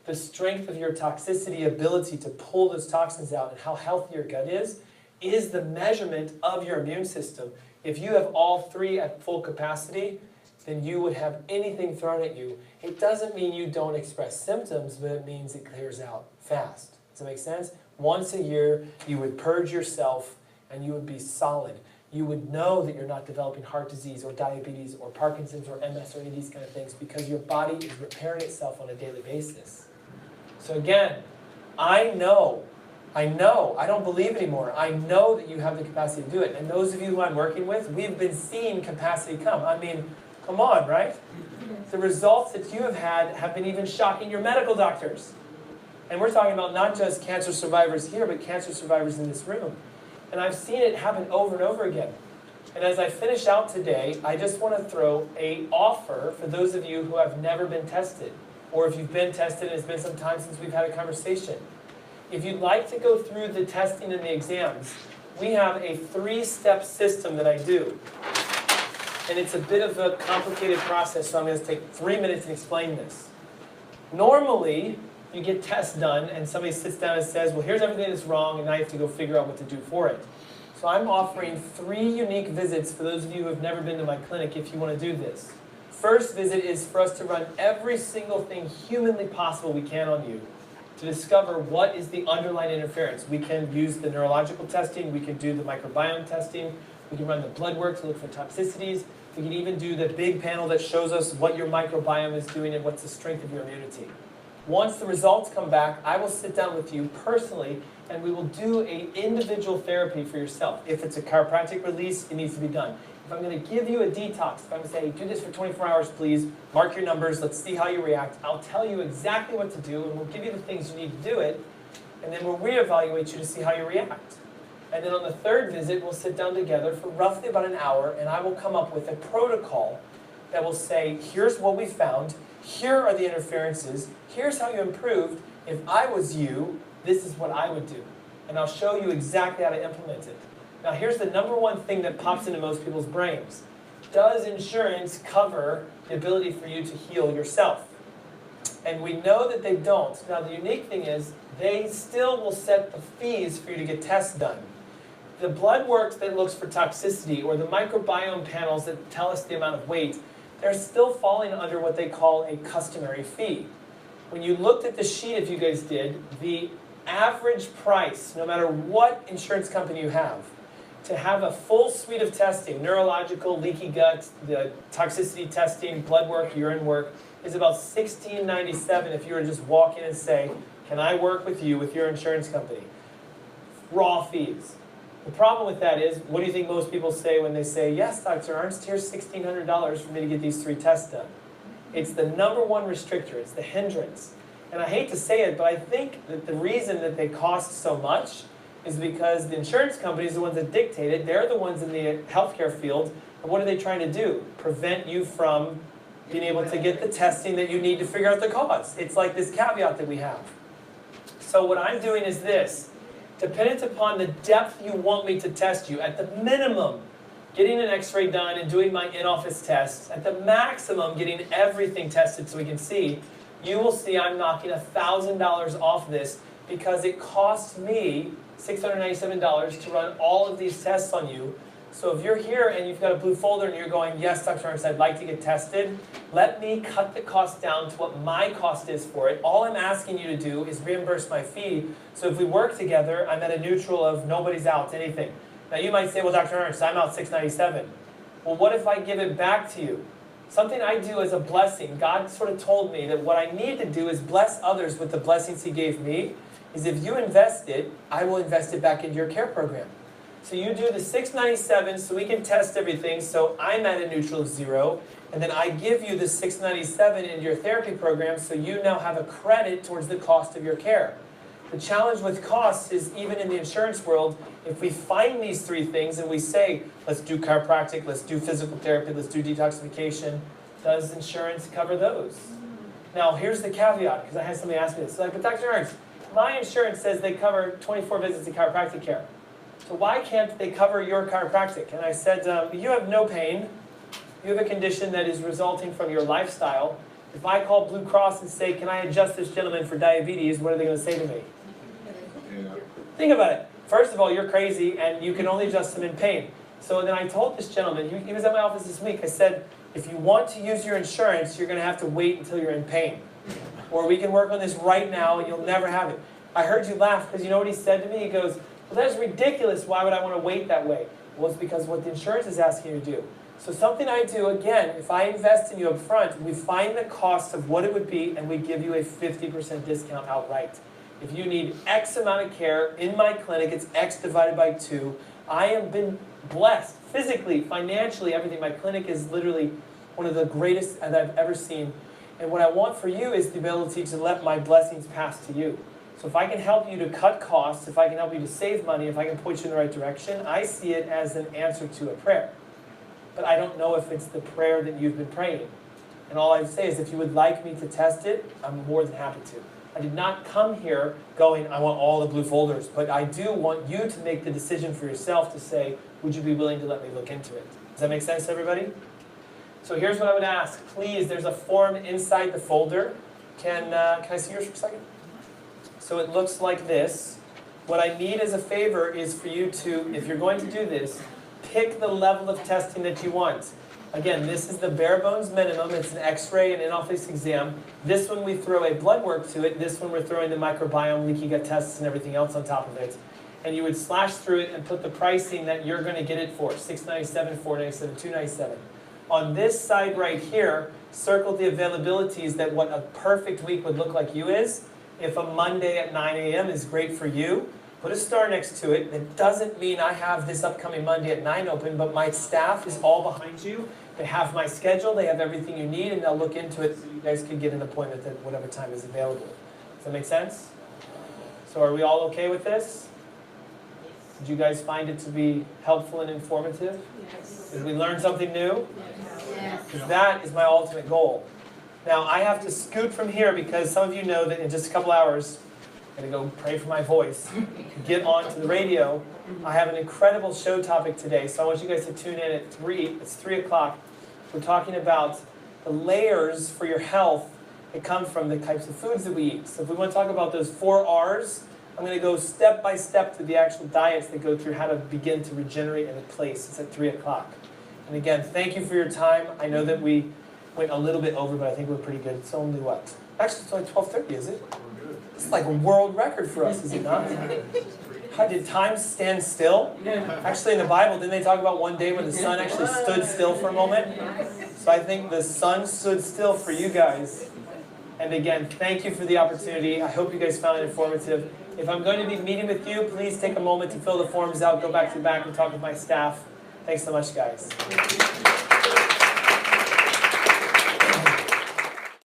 The strength of your toxicity ability to pull those toxins out and how healthy your gut is the measurement of your immune system. If you have all 3 at full capacity, then you would have anything thrown at you. It doesn't mean you don't express symptoms, but it means it clears out fast. Does that make sense? Once a year, you would purge yourself and you would be solid. You would know that you're not developing heart disease or diabetes or Parkinson's or MS or any of these kind of things because your body is repairing itself on a daily basis. So again, I know, I don't believe anymore. I know that you have the capacity to do it. And those of you who I'm working with, we've been seeing capacity come. I mean, come on, right? The results that you have been even shocking your medical doctors. And we're talking about not just cancer survivors here, but cancer survivors in this room. And I've seen it happen over and over again. And as I finish out today, I just want to throw an offer for those of you who have never been tested. Or if you've been tested and it's been some time since we've had a conversation. If you'd like to go through the testing and the exams, we have a 3-step system that I do. And it's a bit of a complicated process, so I'm going to take 3 minutes and explain this. Normally, you get tests done and somebody sits down and says, well, here's everything that's wrong, and now you have to go figure out what to do for it. So I'm offering 3 unique visits for those of you who have never been to my clinic if you want to do this. First visit is for us to run every single thing humanly possible we can on you to discover what is the underlying interference. We can use the neurological testing, we can do the microbiome testing, we can run the blood work to look for toxicities, we can even do the big panel that shows us what your microbiome is doing and what's the strength of your immunity. Once the results come back, I will sit down with you personally and we will do an individual therapy for yourself. If it's a chiropractic release, it needs to be done. If I'm going to give you a detox, if I'm going to say, do this for 24 hours, please, mark your numbers, let's see how you react, I'll tell you exactly what to do, and we'll give you the things you need to do it, and then we'll reevaluate you to see how you react. And then on the 3rd visit, we'll sit down together for roughly about an hour, and I will come up with a protocol that will say, here's what we found, here are the interferences, here's how you improved. If I was you, this is what I would do. And I'll show you exactly how to implement it. Now here's the number 1 thing that pops into most people's brains. Does insurance cover the ability for you to heal yourself? And we know that they don't. Now the unique thing is, they still will set the fees for you to get tests done. The blood work that looks for toxicity or the microbiome panels that tell us the amount of weight, they're still falling under what they call a customary fee. When you looked at the sheet, if you guys did, the average price, no matter what insurance company you have, to have a full suite of testing, neurological, leaky gut, the toxicity testing, blood work, urine work, is about $16.97 if you were to just walk in and say, can I work with you with your insurance company? Raw fees. The problem with that is, what do you think most people say when they say, yes, Dr. Ernst, here's $1,600 for me to get these 3 tests done? It's the number 1 restrictor, it's the hindrance. And I hate to say it, but I think that the reason that they cost so much is because the insurance companies are the ones that dictate it. They're the ones in the healthcare field. And what are they trying to do? Prevent you from being able to get the testing that you need to figure out the cause. It's like this caveat that we have. So what I'm doing is this. Dependent upon the depth you want me to test you, at the minimum, getting an x-ray done and doing my in-office tests, at the maximum, getting everything tested so we can see, you will see I'm knocking $1,000 off this because it costs me $697 to run all of these tests on you. So if you're here and you've got a blue folder and you're going, yes, Dr. Ernst, I'd like to get tested, let me cut the cost down to what my cost is for it. All I'm asking you to do is reimburse my fee. So if we work together, I'm at a neutral of nobody's out, anything. Now you might say, well, Dr. Ernst, I'm out $697. Well, what if I give it back to you? Something I do as a blessing. God sort of told me that what I need to do is bless others with the blessings He gave me. Is if you invest it, I will invest it back into your care program. So you do the $697 so we can test everything, so I'm at a neutral of 0, and then I give you the $697 into your therapy program so you now have a credit towards the cost of your care. The challenge with costs is, even in the insurance world, if we find these 3 things and we say, let's do chiropractic, let's do physical therapy, let's do detoxification, does insurance cover those? Now here's the caveat, because I had somebody ask me this. So like, but Dr. Ernst, my insurance says they cover 24 visits of chiropractic care. So why can't they cover your chiropractic? And I said, you have no pain, you have a condition that is resulting from your lifestyle. If I call Blue Cross and say, can I adjust this gentleman for diabetes, what are they going to say to me? Think about it. First of all, you're crazy and you can only adjust him in pain. So then I told this gentleman, he was at my office this week, I said, if you want to use your insurance, you're going to have to wait until you're in pain. Or we can work on this right now and you'll never have it. I heard you laugh because you know what he said to me? He goes, well, that's ridiculous. Why would I want to wait that way? Well, it's because what the insurance is asking you to do. So something I do, again, if I invest in you up front, we find the cost of what it would be and we give you a 50% discount outright. If you need X amount of care in my clinic, it's X divided by 2. I have been blessed physically, financially, everything. My clinic is literally one of the greatest that I've ever seen. And what I want for you is the ability to let my blessings pass to you. So if I can help you to cut costs, if I can help you to save money, if I can point you in the right direction, I see it as an answer to a prayer. But I don't know if it's the prayer that you've been praying. And all I say is if you would like me to test it, I'm more than happy to. I did not come here going, I want all the blue folders, but I do want you to make the decision for yourself to say, would you be willing to let me look into it? Does that make sense to everybody? So here's what I would ask. Please, there's a form inside the folder. Can I see yours for a second? So it looks like this. What I need as a favor is for you to, if you're going to do this, pick the level of testing that you want. Again, this is the bare bones minimum. It's an x-ray and in-office exam. This one we throw a blood work to it. This one we're throwing the microbiome, leaky gut tests, and everything else on top of it. And you would slash through it and put the pricing that you're going to get it for, $697, $497, $297. On this side right here, circle the availabilities that what a perfect week would look like you is. If a Monday at 9 a.m. is great for you, put a star next to it. It doesn't mean I have this upcoming Monday at 9 open, but my staff is all behind you. They have my schedule, they have everything you need, and they'll look into it so you guys can get an appointment at whatever time is available. Does that make sense? So are we all okay with this? Did you guys find it to be helpful and informative?
Yes.
Did we learn something new?
Yes.
Because that is my ultimate goal. Now I have to scoot from here because some of you know that in just a couple hours, I'm going to go pray for my voice, get on to the radio. I have an incredible show topic today, so I want you guys to tune in at 3. It's 3 o'clock. We're talking about the layers for your health that come from the types of foods that we eat. So if we want to talk about those 4 R's, I'm going to go step by step through the actual diets that go through how to begin to regenerate and replace. It's at 3 o'clock. And again, thank you for your time. I know that we went a little bit over, but I think we're pretty good. It's only what? Actually, it's only 12:30, is it? It's like a world record for us, is it not? How did time stand still? Actually, in the Bible, didn't they talk about one day when the sun actually stood still for a moment? So I think the sun stood still for you guys. And again, thank you for the opportunity. I hope you guys found it informative. If I'm going to be meeting with you, please take a moment to fill the forms out, go back to the back and talk with my staff. Thanks so much, guys.